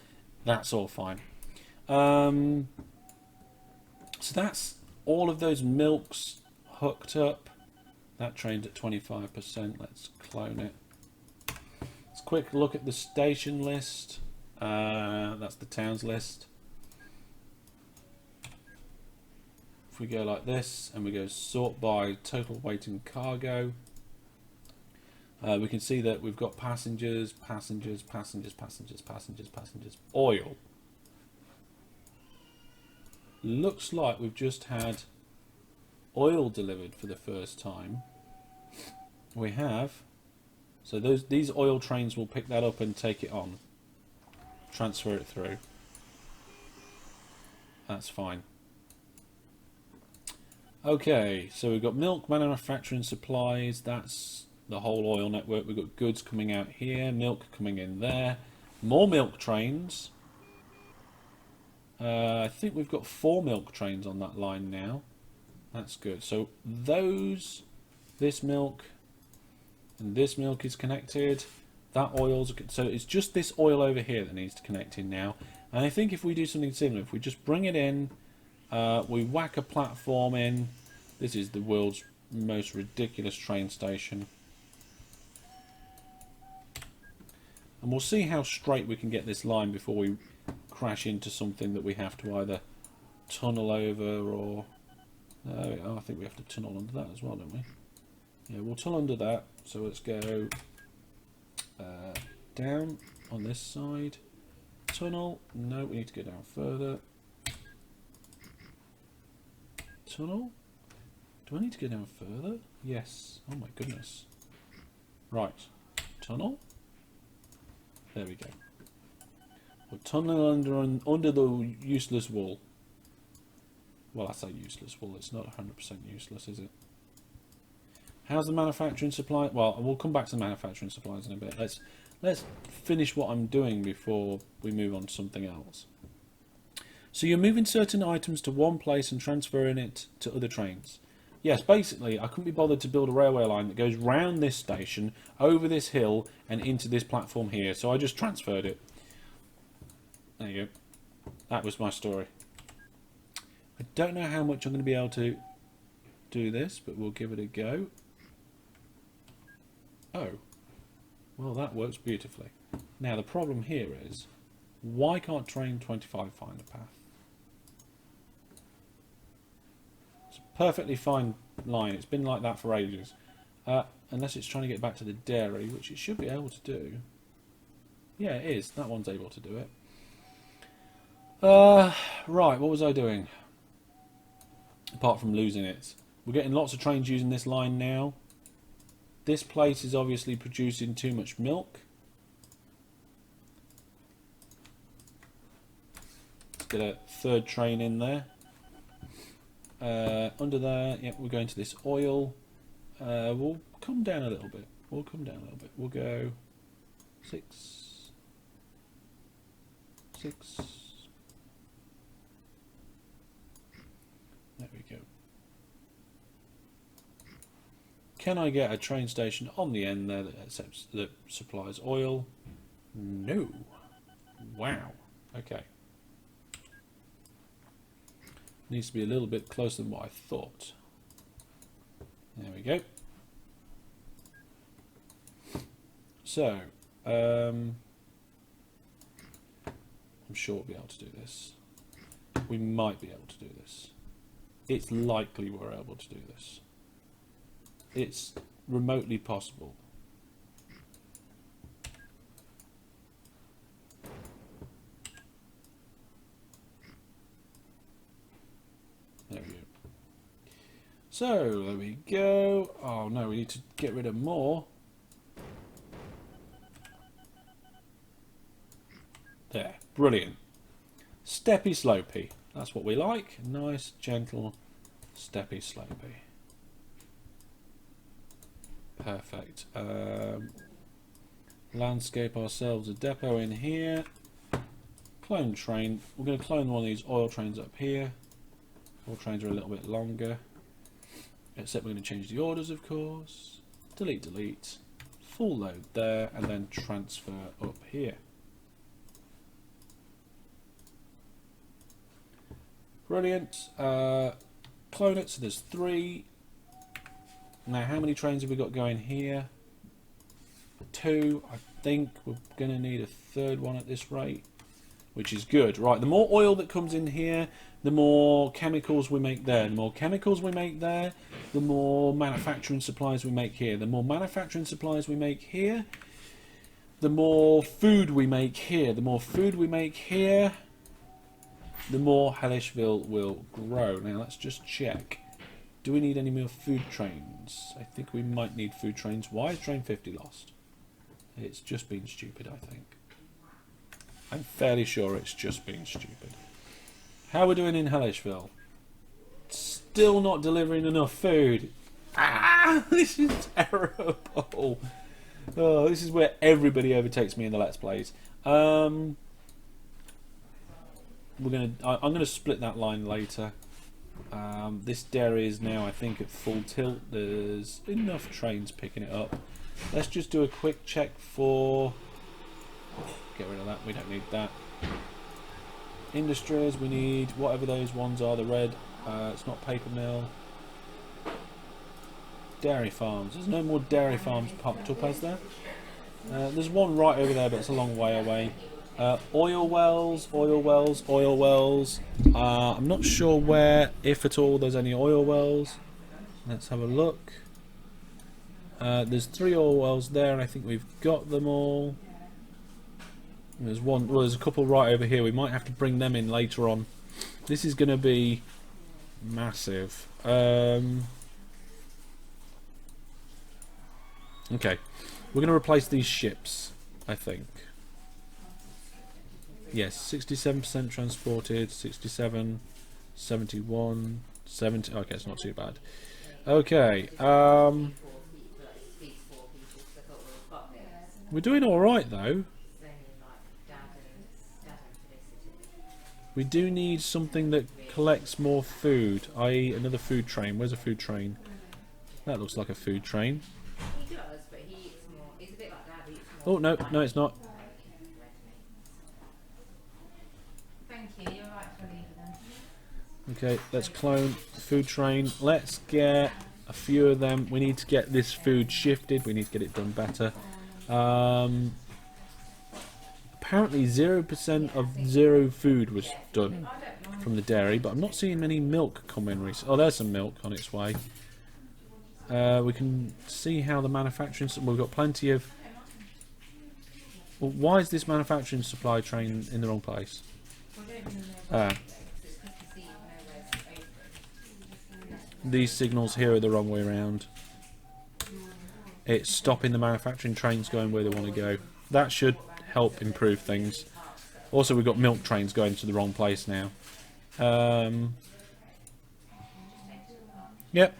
that's all fine. So that's all of those milks hooked up. That train's at 25%. Let's clone it. Let's quick look at the station list. That's the towns list. If we go like this and we go sort by total weight and cargo, we can see that we've got passengers, oil. Looks like we've just had oil delivered for the first time. We have. So these oil trains will pick that up and take it on. Transfer it through. That's fine. Okay, so we've got milk, manufacturing supplies, that's the whole oil network. We've got goods coming out here, milk coming in there, more milk trains. I think we've got 4 milk trains on that line now. That's good. So this milk and this milk is connected. That oil's, so it's just this oil over here that needs to connect in now. And I think if we do something similar, if we just bring it in, we whack a platform in. This is the world's most ridiculous train station. And we'll see how straight we can get this line before we crash into something that we have to either tunnel over or... I think we have to tunnel under that as well, don't we? Yeah, we'll tunnel under that. So let's go down on this side. Tunnel. No, we need to go down further. Tunnel. Do I need to go down further? Yes. Oh my goodness. Right. Tunnel. There we go. We'll tunnel under the useless wool. Well, I say useless wool. It's not 100% useless, is it? How's the manufacturing supply? Well, we'll come back to the manufacturing supplies in a bit. Let's finish what I'm doing before we move on to something else. So you're moving certain items to one place and transferring it to other trains. Yes, basically, I couldn't be bothered to build a railway line that goes round this station, over this hill, and into this platform here. So I just transferred it. There you go. That was my story. I don't know how much I'm going to be able to do this, but we'll give it a go. Oh. Well, that works beautifully. Now, the problem here is, why can't train 25 find a path? It's a perfectly fine line. It's been like that for ages. Unless it's trying to get back to the dairy, which it should be able to do. Yeah, it is. That one's able to do it. Right, what was I doing? Apart from losing it. We're getting lots of trains using this line now. This place is obviously producing too much milk. Let's get a third train in there. Under there, yep, we're going to this oil. We'll come down a little bit. We'll come down a little bit. We'll go 6. 6. There we go. Can I get a train station on the end there that supplies oil? No. Wow. Okay. Needs to be a little bit closer than what I thought. There we go. So, I'm sure we'll be able to do this. We might be able to do this. It's likely we're able to do this. It's remotely possible. There we go. So, there we go. Oh no, we need to get rid of more. There, brilliant. Steppy slopey. That's what we like. Nice, gentle, steppy slopey. Perfect. Landscape ourselves a depot in here. Clone train. We're going to clone one of these oil trains up here. Oil trains are a little bit longer. Except we're going to change the orders, of course. Delete, delete. Full load there, and then transfer up here. Brilliant. Clone it, so there's 3. Now, how many trains have we got going here? 2. I think we're going to need a third one at this rate, which is good. Right, the more oil that comes in here, the more chemicals we make there. The more chemicals we make there, the more manufacturing supplies we make here. The more manufacturing supplies we make here, the more food we make here. The more food we make here, the more Hellishville will grow. Now, let's just check. Do we need any more food trains? I think we might need food trains. Why is train 50 lost? It's just being stupid, I think. I'm fairly sure it's just being stupid. How are we doing in Hellishville? Still not delivering enough food. Ah, this is terrible. Oh, this is where everybody overtakes me in the Let's Plays. I'm gonna split that line later. This dairy is now, I think, at full tilt. There's enough trains picking it up. Let's just do a quick check for... Get rid of that, we don't need that. Industries, we need whatever those ones are, the red. It's not paper mill. Dairy farms. There's no more dairy farms popped up, has there? There's one right over there, but it's a long way away. Oil wells, oil wells, oil wells. I'm not sure where, if at all, there's any oil wells. Let's have a look. There's 3 oil wells there, and I think we've got them all. There's one. Well, there's a couple right over here. We might have to bring them in later on. This is going to be massive. Okay, we're going to replace these ships, I think. Yes, 67% transported, 67, 71, 70. Okay, it's not too bad. Okay, we're doing all right though. We do need something that collects more food, i.e. another food train. Where's a food train? That looks like a food train. He does, but he eats more. It's a bit like Dad, he eats more. Oh, no, no it's not. Thank you, you're right for leaving them. Okay, let's clone the food train. Let's get a few of them. We need to get this food shifted. We need to get it done better. Apparently 0% of zero food was done from the dairy, but I'm not seeing any milk come in recently. Oh, there's some milk on its way. We can see how the manufacturing... We've got plenty of... Well, why is this manufacturing supply train in the wrong place? These signals here are the wrong way around. It's stopping the manufacturing trains going where they want to go. That should help improve things. Also, we've got milk trains going to the wrong place now. Yep.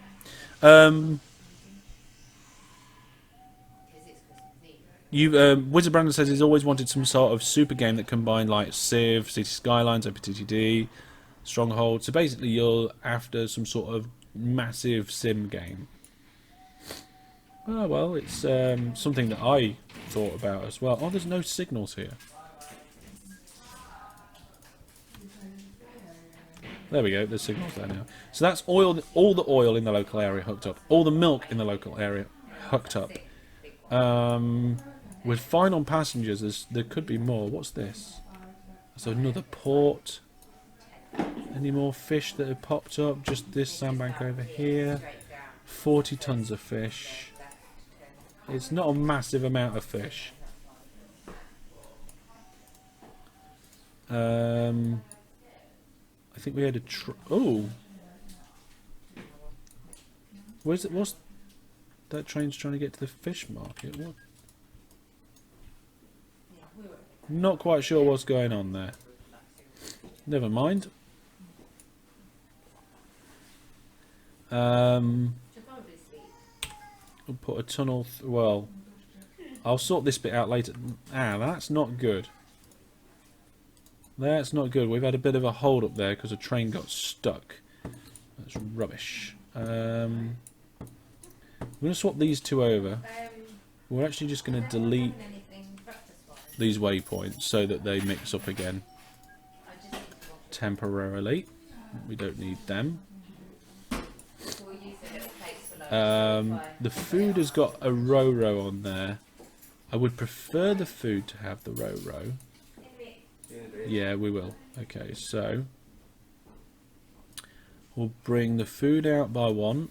Wizard Brandon says he's always wanted some sort of super game that combined like Civ, City Skylines, OpenTTD, Stronghold. So basically, you're after some sort of massive sim game. Oh well, it's something that I thought about as well. Oh, there's no signals here. There we go, there's signals there now. So that's oil, all the oil in the local area hooked up. All the milk in the local area hooked up. With fine on passengers, there could be more. What's this? There's another port. Any more fish that have popped up? Just this sandbank over here. 40 tons of fish. It's not a massive amount of fish. I think we had a oh, where's it? What's that train's trying to get to the fish market? What? Not quite sure what's going on there. Never mind. We'll put a tunnel. Well, I'll sort this bit out later. Ah, that's not good. That's not good. We've had a bit of a hold up there because a train got stuck. That's rubbish. I'm going to swap these two over. We're actually just going to delete these waypoints so that they mix up again temporarily. We don't need them. The food has got a row on there. I would prefer the food to have the row. Yeah, we will. Okay, so we'll bring the food out by one,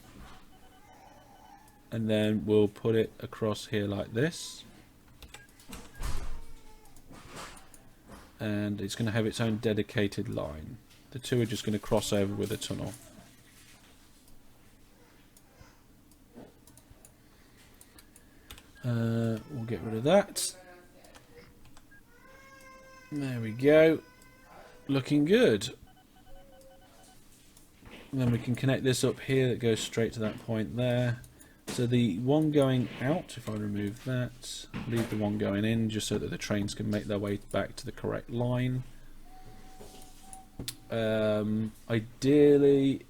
and then we'll put it across here like this, and it's going to have its own dedicated line. The two are just going to cross over with a tunnel. We'll get rid of that. There we go. Looking good. And then we can connect this up here that goes straight to that point there. So the one going out, if I remove that, leave the one going in just so that the trains can make their way back to the correct line. Ideally,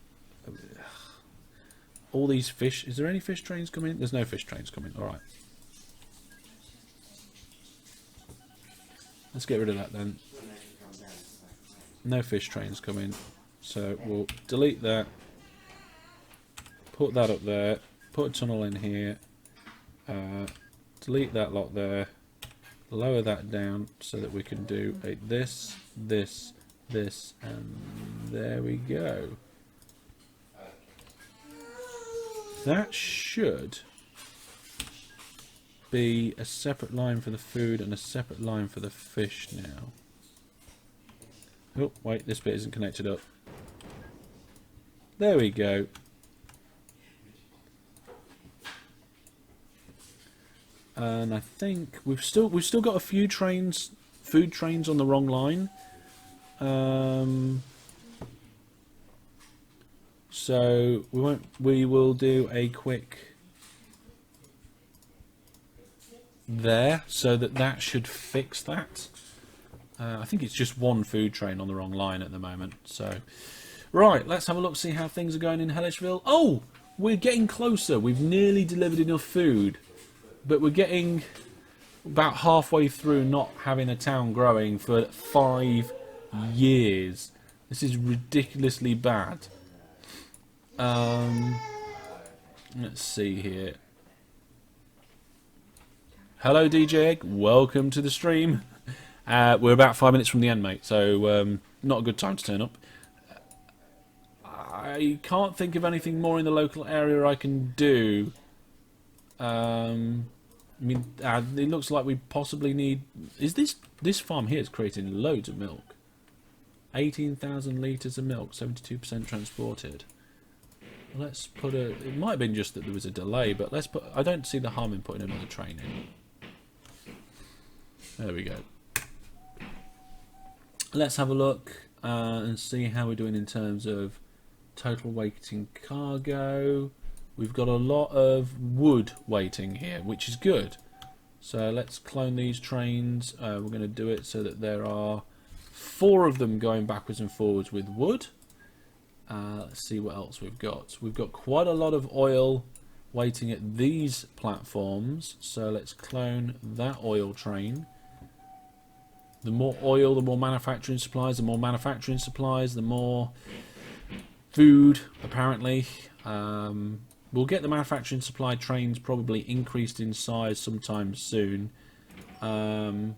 all these fish, is there any fish trains coming? There's no fish trains coming, alright. Let's get rid of that then. No fish trains coming. So we'll delete that. Put that up there. Put a tunnel in here. Delete that lot there. Lower that down so that we can do a this, and there we go. That should be a separate line for the food and a separate line for the fish now. Oh, wait, this bit isn't connected up. There we go. And I think we've still got a few trains, food trains on the wrong line. So we will do a quick there, so that should fix that. I think it's just one food train on the wrong line at the moment. So, right, let's have a look, see how things are going in Hellishville. Oh, we're getting closer. We've nearly delivered enough food, but we're getting about halfway through not having a town growing for 5 years. This is ridiculously bad. Let's see here. Hello, DJ Egg. Welcome to the stream. We're about 5 minutes from the end, mate, so not a good time to turn up. I can't think of anything more in the local area I can do. I mean, it looks like we possibly need... Is this farm here is creating loads of milk. 18,000 litres of milk, 72% transported. Let's put a... It might have been just that there was a delay, but let's put... I don't see the harm in putting another train in. There we go. Let's have a look and see how we're doing in terms of total waiting cargo. We've got a lot of wood waiting here, which is good. So let's clone these trains. We're going to do it so that there are 4 of them going backwards and forwards with wood. Let's see what else we've got. We've got quite a lot of oil waiting at these platforms. So let's clone that oil train. The more oil, the more manufacturing supplies. The more manufacturing supplies, the more food, apparently. We'll get the manufacturing supply trains probably increased in size sometime soon. Let's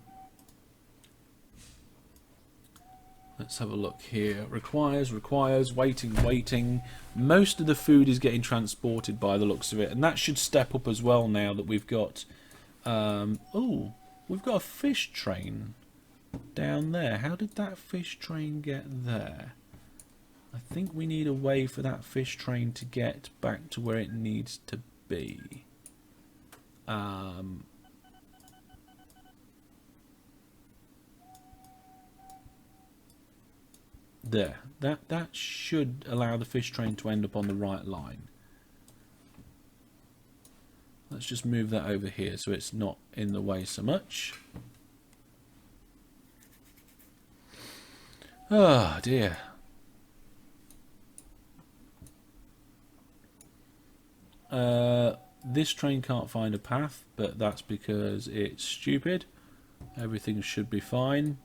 have a look here. Requires, waiting. Most of the food is getting transported by the looks of it. And that should step up as well now that we've got... oh, we've got a fish train down there. How did that fish train get there? I think we need a way for that fish train to get back to where it needs to be. There. That should allow the fish train to end up on the right line. Let's just move that over here so it's not in the way so much. Oh dear. This train can't find a path, but that's because it's stupid. Everything should be fine.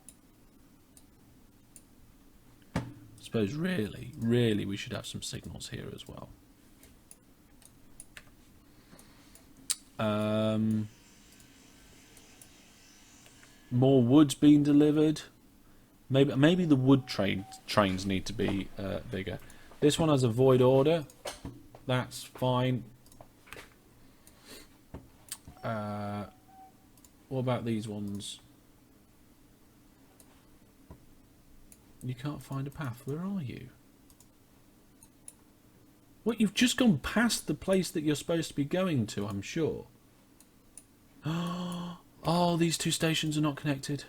I suppose really we should have some signals here as well. More wood's being delivered. Maybe the wood trains need to be bigger. This one has a void order. That's fine. What about these ones? You can't find a path. Where are you? What, you've just gone past the place that you're supposed to be going to, I'm sure. Oh, these 2 stations are not connected.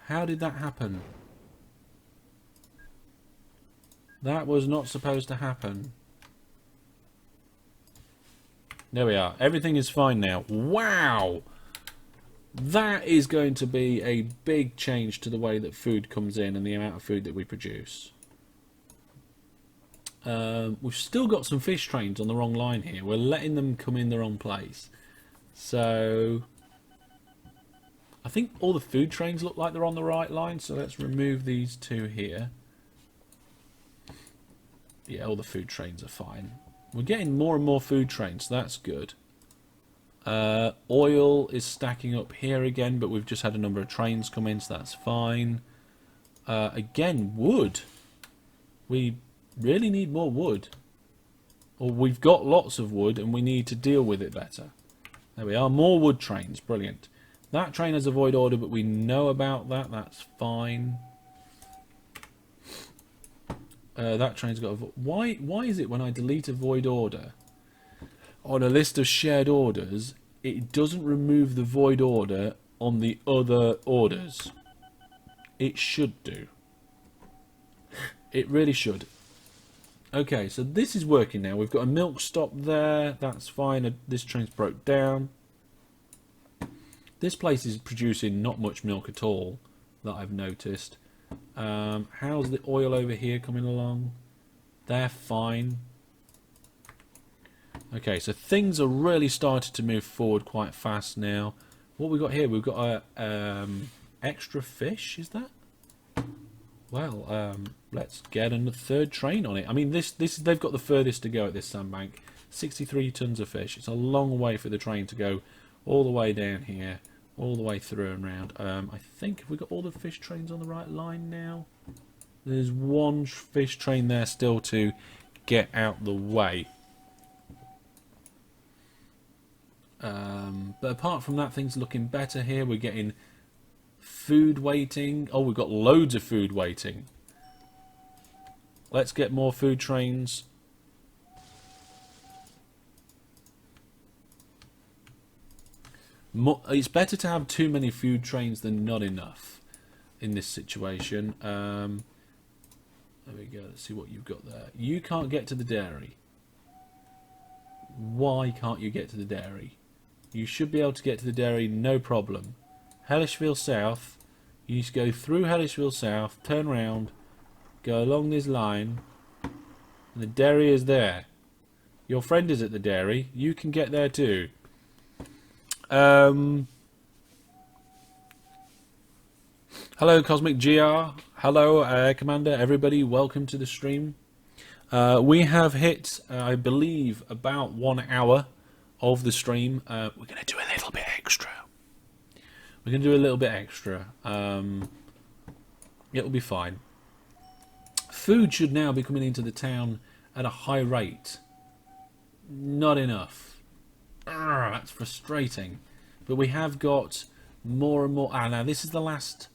How did that happen? That was not supposed to happen. There we are. Everything is fine now. Wow! That is going to be a big change to the way that food comes in and the amount of food that we produce. We've still got some fish trains on the wrong line here. We're letting them come in the wrong place. So I think all the food trains look like they're on the right line, so let's remove these 2 here. Yeah, all the food trains are fine. We're getting more and more food trains, so that's good. Oil is stacking up here again, but we've just had a number of trains come in, so that's fine. Again, wood. We really need more wood. Or we've got lots of wood and we need to deal with it better. There we are, more wood trains, brilliant. That train has a void order, but we know about that, that's fine. That train's got a... Why is it when I delete a void order on a list of shared orders, it doesn't remove the void order on the other orders? It should do. It really should. Okay, so this is working now. We've got a milk stop there. That's fine. This train's broke down. This place is producing not much milk at all, that I've noticed. How's the oil over here coming along? They're fine. Okay, so things are really starting to move forward quite fast now. What we got here? We've got a extra fish. Is that? Well, let's get a third train on it. I mean, this they've got the furthest to go at this sandbank. 63 tons of fish. It's a long way for the train to go all the way down here, all the way through and round. I think have we got all the fish trains on the right line now? There's one fish train there still to get out the way. But apart from that, things are looking better here. We're getting food waiting. Oh, we've got loads of food waiting. Let's get more food trains. It's better to have too many food trains than not enough in this situation. There we go. Let's see what you've got there. You can't get to the dairy. Why can't you get to the dairy? You should be able to get to the dairy, no problem. Hellishville South. You need to go through Hellishville South, turn around, go along this line, and the dairy is there. Your friend is at the dairy. You can get there too. Hello, Cosmic GR. Hello, Commander. Everybody, welcome to the stream. We have hit, I believe, about 1 hour of the stream. We're going to do a little bit extra. We're going to do a little bit extra. It'll be fine. Food should now be coming into the town at a high rate. Not enough. That's frustrating. But we have got more and more. Now this is the last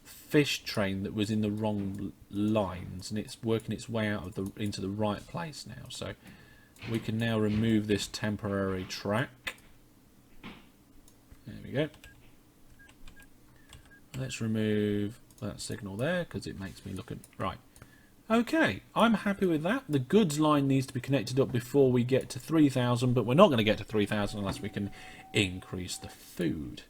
fish train that was in the wrong lines, and it's working its way out of into the right place now. So we can now remove this temporary track. There we go. Let's remove that signal there because it makes me look at right. Okay, I'm happy with that. The goods line needs to be connected up before we get to 3,000, but we're not going to get to 3,000 unless we can increase the food.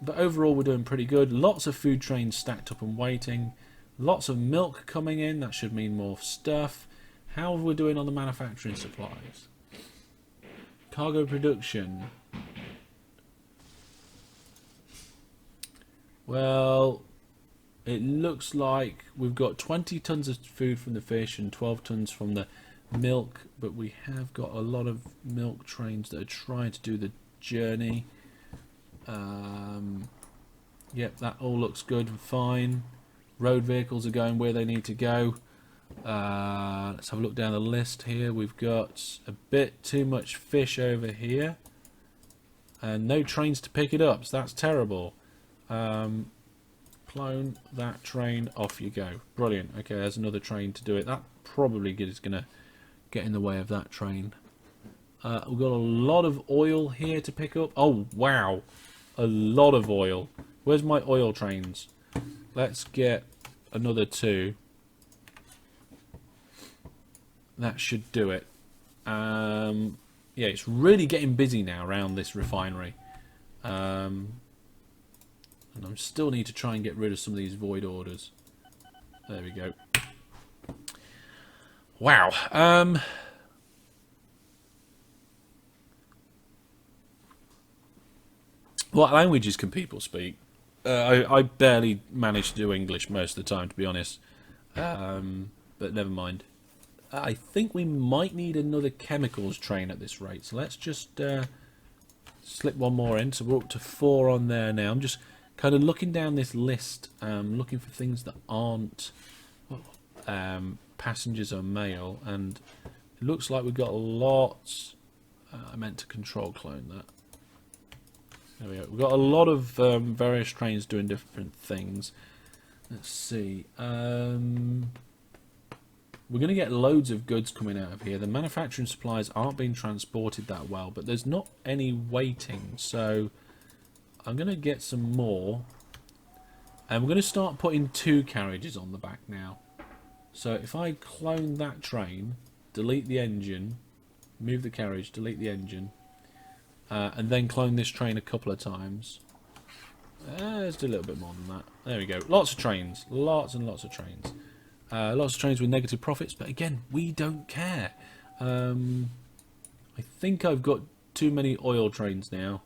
But overall, we're doing pretty good. Lots of food trains stacked up and waiting. Lots of milk coming in. That should mean more stuff. How are we doing on the manufacturing supplies? Cargo production. Well, it looks like we've got 20 tons of food from the fish and 12 tons from the milk, but we have got a lot of milk trains that are trying to do the journey. Yep, that all looks good and fine. Road vehicles are going where they need to go. Let's have a look down the list here. We've got a bit too much fish over here and no trains to pick it up, so that's terrible. Clone that train, off you go. Brilliant. Okay, there's another train to do it. That probably is going to get in the way of that train. We've got a lot of oil here to pick up. Oh, wow. A lot of oil. Where's my oil trains? Let's get another 2. That should do it. Yeah, it's really getting busy now around this refinery. And I still need to try and get rid of some of these void orders. There we go. Wow. What languages can people speak? I barely manage to do English most of the time, to be honest. But never mind. I think we might need another chemicals train at this rate. So let's just slip one more in. So we're up to 4 on there now. I'm just kind of looking down this list, looking for things that aren't passengers or mail, and it looks like we've got lots. I meant to control clone that. There we go. We've got a lot of various trains doing different things. Let's see. We're going to get loads of goods coming out of here. The manufacturing supplies aren't being transported that well, but there's not any waiting, so I'm going to get some more, and we're going to start putting 2 carriages on the back now. So if I clone that train, delete the engine, move the carriage, delete the engine, and then clone this train a couple of times. Let's do a little bit more than that. There we go. Lots of trains. Lots and lots of trains. Lots of trains with negative profits, but again, we don't care. I think I've got too many oil trains now.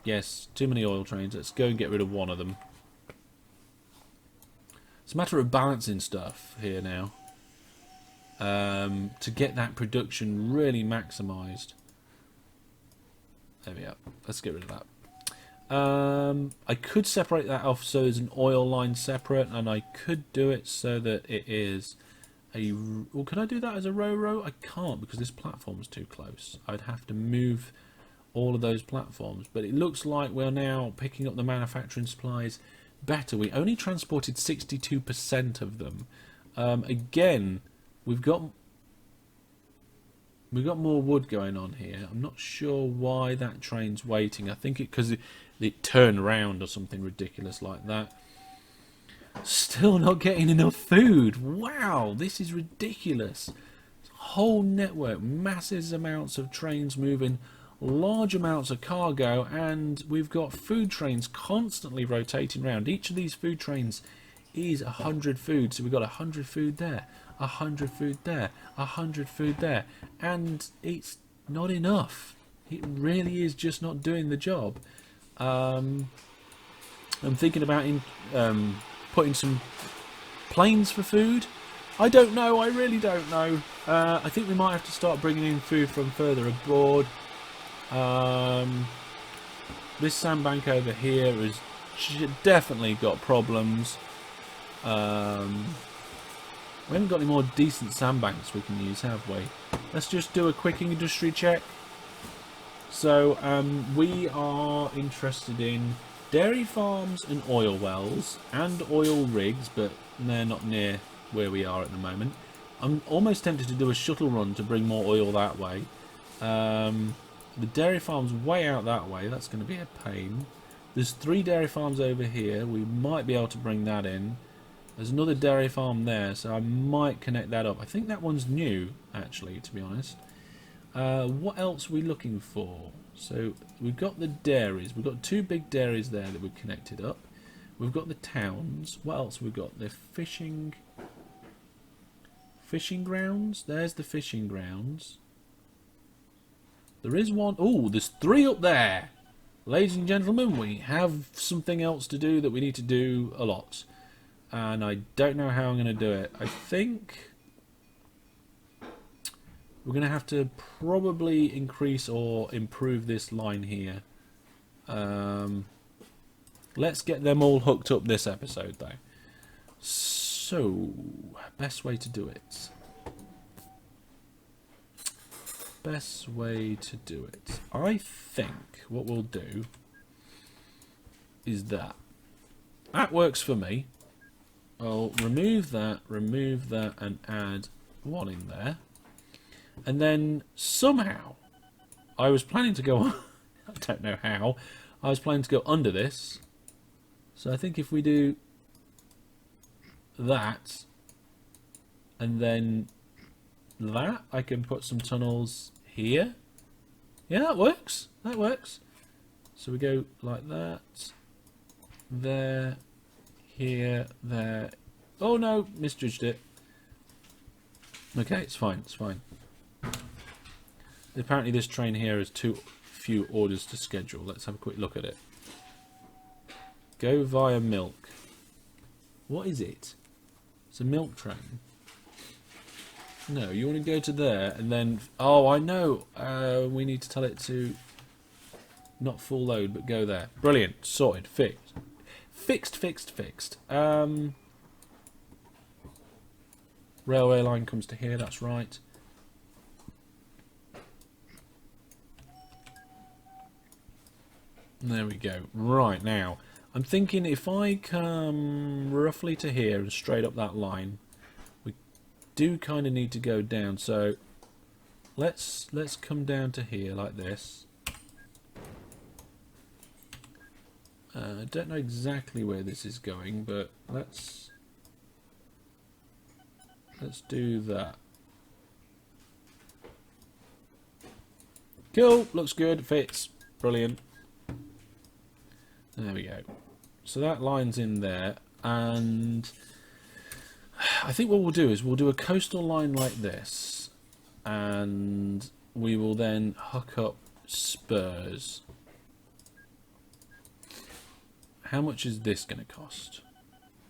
Yes, too many oil trains. Let's go and get rid of one of them. It's a matter of balancing stuff here now. To get that production really maximised. There we are. Let's get rid of that. I could separate that off so there's an oil line separate, and I could do it so that it is a... Well, could I do that as a row? I can't because this platform is too close. I'd have to move all of those platforms, but it looks like we're now picking up the manufacturing supplies better. We only transported 62% of them. Again, we've got more wood going on here. I'm not sure why that train's waiting. I think because it turned around or something ridiculous like that. Still not getting enough food. Wow, this is ridiculous. Whole network, massive amounts of trains moving, large amounts of cargo, and we've got food trains constantly rotating around. Each of these food trains is 100 food, so we've got 100 food there, 100 food there, 100 food there, and it's not enough. It really is just not doing the job. I'm thinking about putting some planes for food. I don't know, I really don't know. I think we might have to start bringing in food from further abroad. This sandbank over here has definitely got problems. We haven't got any more decent sandbanks we can use, have we? Let's just do a quick industry check. So we are interested in dairy farms and oil wells and oil rigs, but they're not near where we are at the moment. I'm almost tempted to do a shuttle run to bring more oil that way. The dairy farm's way out that way. That's going to be a pain. There's 3 dairy farms over here. We might be able to bring that in. There's another dairy farm there, so I might connect that up. I think that one's new, actually, to be honest. What else are we looking for? So we've got the dairies. We've got 2 big dairies there that we've connected up. We've got the towns. What else we've got? The fishing grounds. There's the fishing grounds. There is one. Oh, there's 3 up there. Ladies and gentlemen, we have something else to do that we need to do a lot. And I don't know how I'm going to do it. I think we're going to have to probably increase or improve this line here. Let's get them all hooked up this episode, though. So, best way to do it. Best way to do it. I think what we'll do is that. That works for me. I'll remove that, and add 1 in there. And then somehow, I was planning to go on, I don't know how, I was planning to go under this. So I think if we do that, and then that, I can put some tunnels here. Yeah, that works. That works. So we go like that. There. Here. There. Oh no, misjudged it. Okay, it's fine. It's fine. Apparently this train here has too few orders to schedule. Let's have a quick look at it. Go via milk. What is it? It's a milk train. No, you want to go to there and then... Oh, I know. We need to tell it to not full load, but go there. Brilliant. Sorted. Fixed. Fixed. Railway line comes to here. That's right. There we go. Right, now, I'm thinking if I come roughly to here and straight up that line... do kind of need to go down, so let's come down to here like this. I don't know exactly where this is going, but let's do that. Cool, looks good, fits, brilliant. There we go. So that line's in there, and I think what we'll do is we'll do a coastal line like this, and we will then hook up spurs. How much is this going to cost?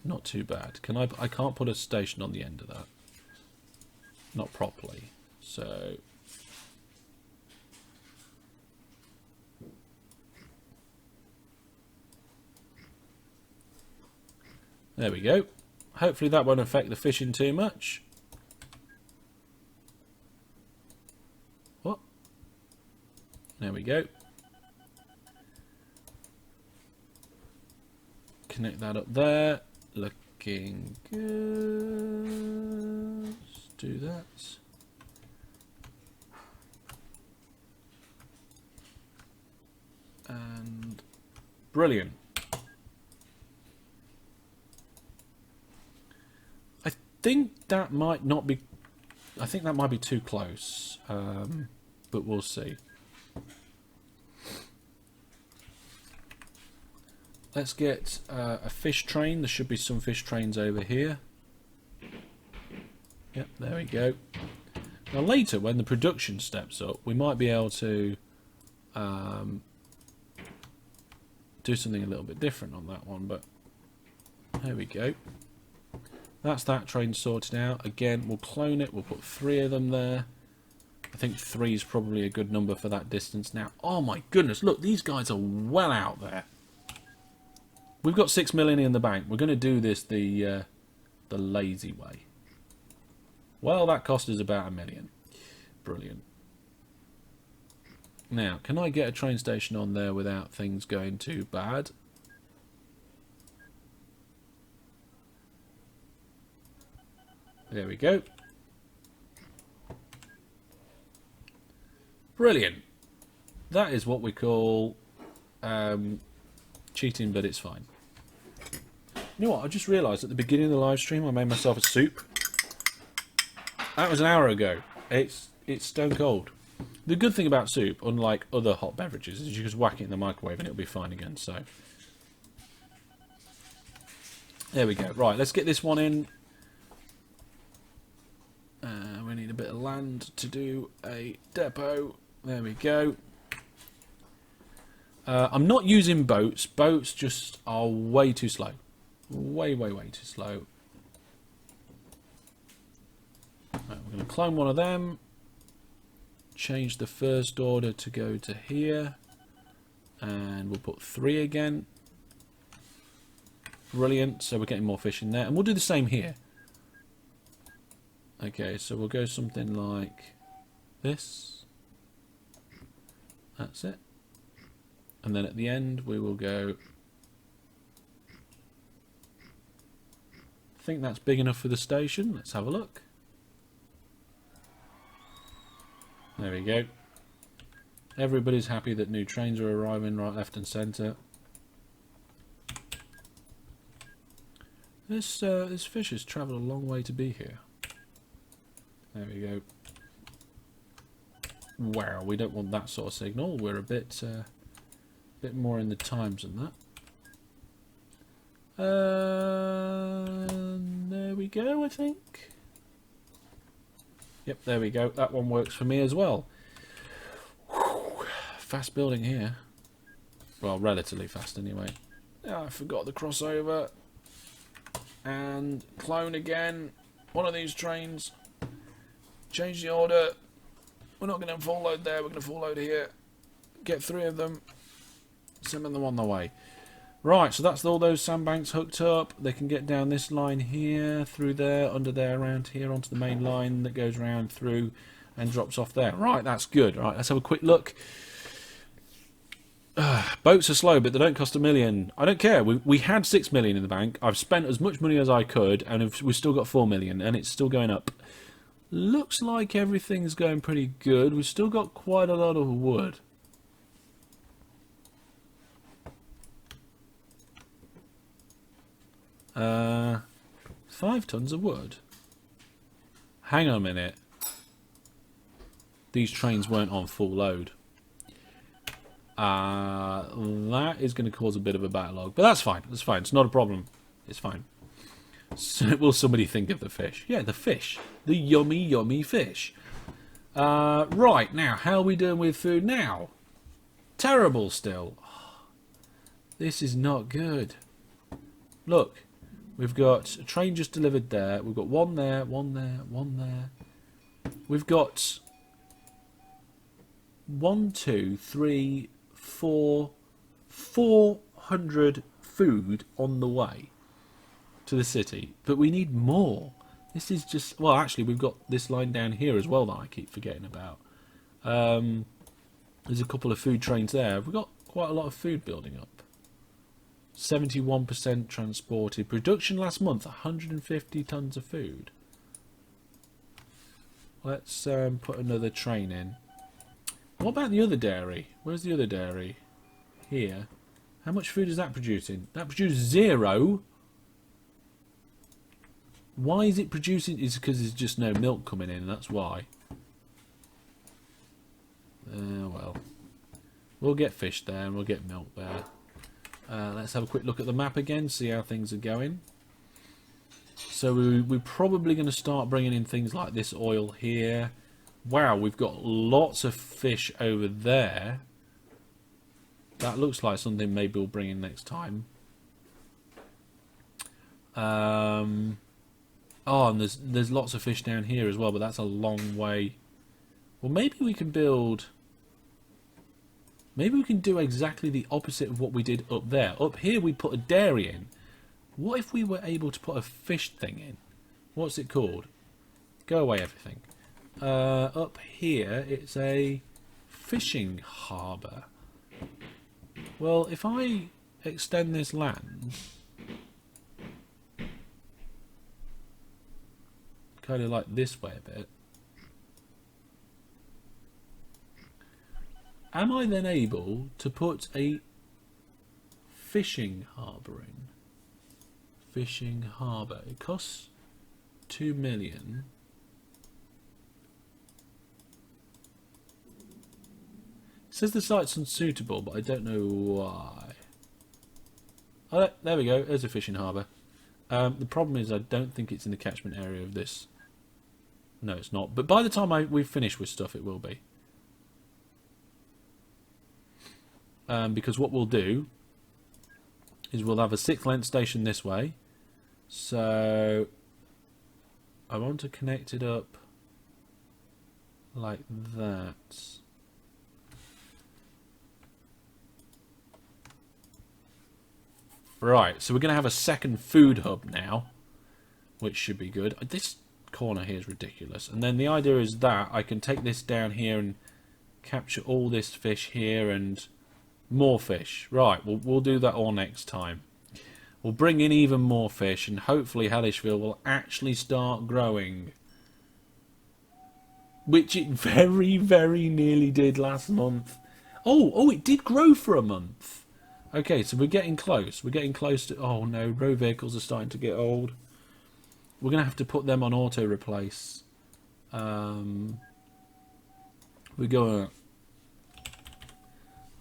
Not too bad. Can I can't put a station on the end of that. Not properly. So there we go. Hopefully that won't affect the fishing too much. What? There we go. Connect that up there. Looking good. Let's do that. And brilliant. I think that might not be. I think that might be too close, but we'll see. Let's get a fish train. There should be some fish trains over here. Yep, there we go. Now later, when the production steps up, we might be able to do something a little bit different on that one, but there we go. That's that train sorted out. Again, we'll clone it. We'll put 3 of them there. I think 3 is probably a good number for that distance now. Oh my goodness, look, these guys are well out there. We've got 6 million in the bank. We're going to do this the lazy way. Well, that cost us about 1 million. Brilliant. Now, can I get a train station on there without things going too bad? There we go. Brilliant. That is what we call cheating, but it's fine. You know what? I just realised at the beginning of the live stream I made myself a soup. That was an hour ago. It's stone cold. The good thing about soup, unlike other hot beverages, is you just whack it in the microwave and it'll be fine again. So there we go. Right, let's get this one in. We need a bit of land to do a depot. There we go. I'm not using boats. Boats just are way too slow. Way too slow. Right, we're going to clone one of them. Change the first order to go to here. And we'll put 3 again. Brilliant. So we're getting more fish in there. And we'll do the same here. Okay, so we'll go something like this. That's it. And then at the end we will go. I think that's big enough for the station. Let's have a look. There we go. Everybody's happy that new trains are arriving right, left and centre. This fish has travelled a long way to be here. There we go. Wow, we don't want that sort of signal. We're a bit more in the times than that. There we go, I think. Yep, there we go. That one works for me as well. Whew. Fast building here. Well, relatively fast anyway. Oh, I forgot the crossover. And clone again. One of these trains. Change the order. We're not going to full load there. We're going to full load here. Get 3 of them. Send them on the way. Right, so that's all those sandbanks hooked up. They can get down this line here, through there, under there, around here, onto the main line that goes around through and drops off there. Right, that's good. Right, let's have a quick look. Boats are slow, but they don't cost 1 million. I don't care. We had 6 million in the bank. I've spent as much money as I could, and we've still got 4 million, and it's still going up. Looks like everything's going pretty good. We've still got quite a lot of wood. Uh, 5 tons of wood. Hang on a minute. These trains weren't on full load. That is going to cause a bit of a backlog, but that's fine. That's fine. It's not a problem. It's fine. So, will somebody think of the fish? Yeah, the fish. The yummy, yummy fish. Right, now, how are we doing with food now? Terrible still. This is not good. Look, we've got a train just delivered there. We've got one there, one there, one there. We've got 1, 2, 3, 4, 400 food on the way to the city, but we need more. This is just, well, actually we've got this line down here as well that I keep forgetting about. There's a couple of food trains there. We've got quite a lot of food building up. 71% transported. Production last month, 150 tons of food. Let's put another train in. What about the other dairy? Where's the other dairy? Here. How much food is that producing? That produced 0. Why is it producing? It's because there's just no milk coming in, that's why. Well. We'll get fish there and we'll get milk there. Let's have a quick look at the map again, see how things are going. So we're probably going to start bringing in things like this oil here. Wow, we've got lots of fish over there. That looks like something maybe we'll bring in next time. Oh, and there's lots of fish down here as well, but that's a long way. Well, maybe we can build... Maybe we can do exactly the opposite of what we did up there. Up here we put a dairy in. What if we were able to put a fish thing in? What's it called? Go away, everything. Up here it's a fishing harbour. Well, if I extend this land... kind of like this way a bit. Am I then able to put a fishing harbour in? Fishing harbour. It costs 2 million. It says the site's unsuitable, but I don't know why. Oh, there we go. There's a fishing harbour. The problem is I don't think it's in the catchment area of this. No, it's not. But by the time we've finished with stuff, it will be. Because what we'll do is we'll have a 6th length station this way. So I want to connect it up like that. Right, so we're going to have a second food hub now, which should be good. This corner here is ridiculous. And then the idea is that I can take this down here and capture all this fish here and more fish. Right, we'll do that all next time. We'll bring in even more fish and hopefully Hellishville will actually start growing. Which it very, very nearly did last month. Oh, it did grow for a month. Okay, so we're getting close. We're getting close to... Oh no, road vehicles are starting to get old. We're going to have to put them on auto replace. We're going...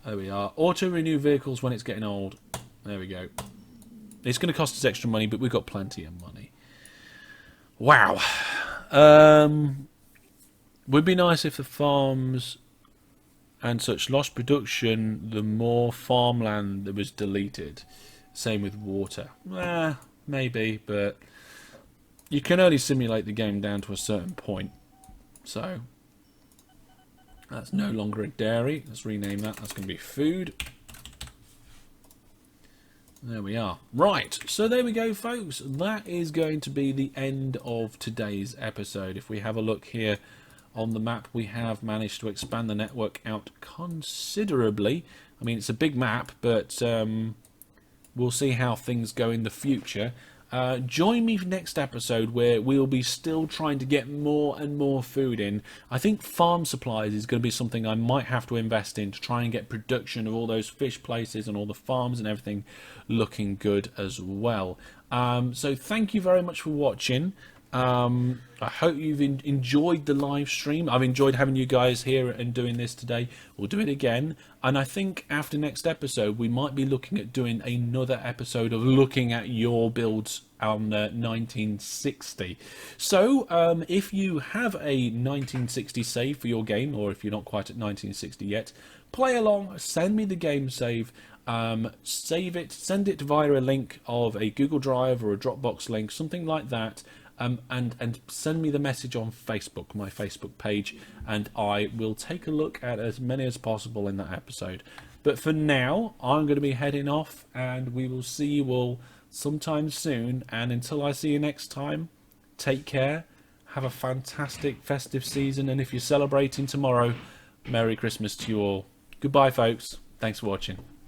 There we are. Auto renew vehicles when it's getting old. There we go. It's going to cost us extra money, but we've got plenty of money. Wow. Would be nice if the farms and such lost production, the more farmland that was deleted. Same with water. Maybe, but you can only simulate the game down to a certain point. So that's no longer a dairy. Let's rename that. That's going to be food. There we are. Right, so there we go, folks. That is going to be the end of today's episode. If we have a look here on the map, we have managed to expand the network out considerably. I mean, it's a big map, but we'll see how things go in the future. Join me for next episode where we'll be still trying to get more and more food in. I think farm supplies is going to be something I might have to invest in to try and get production of all those fish places and all the farms and everything looking good as well. So thank you very much for watching. I hope you've enjoyed the live stream. I've enjoyed having you guys here and doing this today. We'll do it again. And I think after next episode, we might be looking at doing another episode of looking at your builds on 1960. So if you have a 1960 save for your game, or if you're not quite at 1960 yet, play along, send me the game save. Save it, send it via a link of a Google Drive or a Dropbox link, something like that. And send me the message on Facebook, my Facebook page, and I will take a look at as many as possible in that episode. But for now, I'm going to be heading off, and we will see you all sometime soon. And until I see you next time, take care, have a fantastic festive season, and if you're celebrating tomorrow, Merry Christmas to you all. Goodbye, folks. Thanks for watching.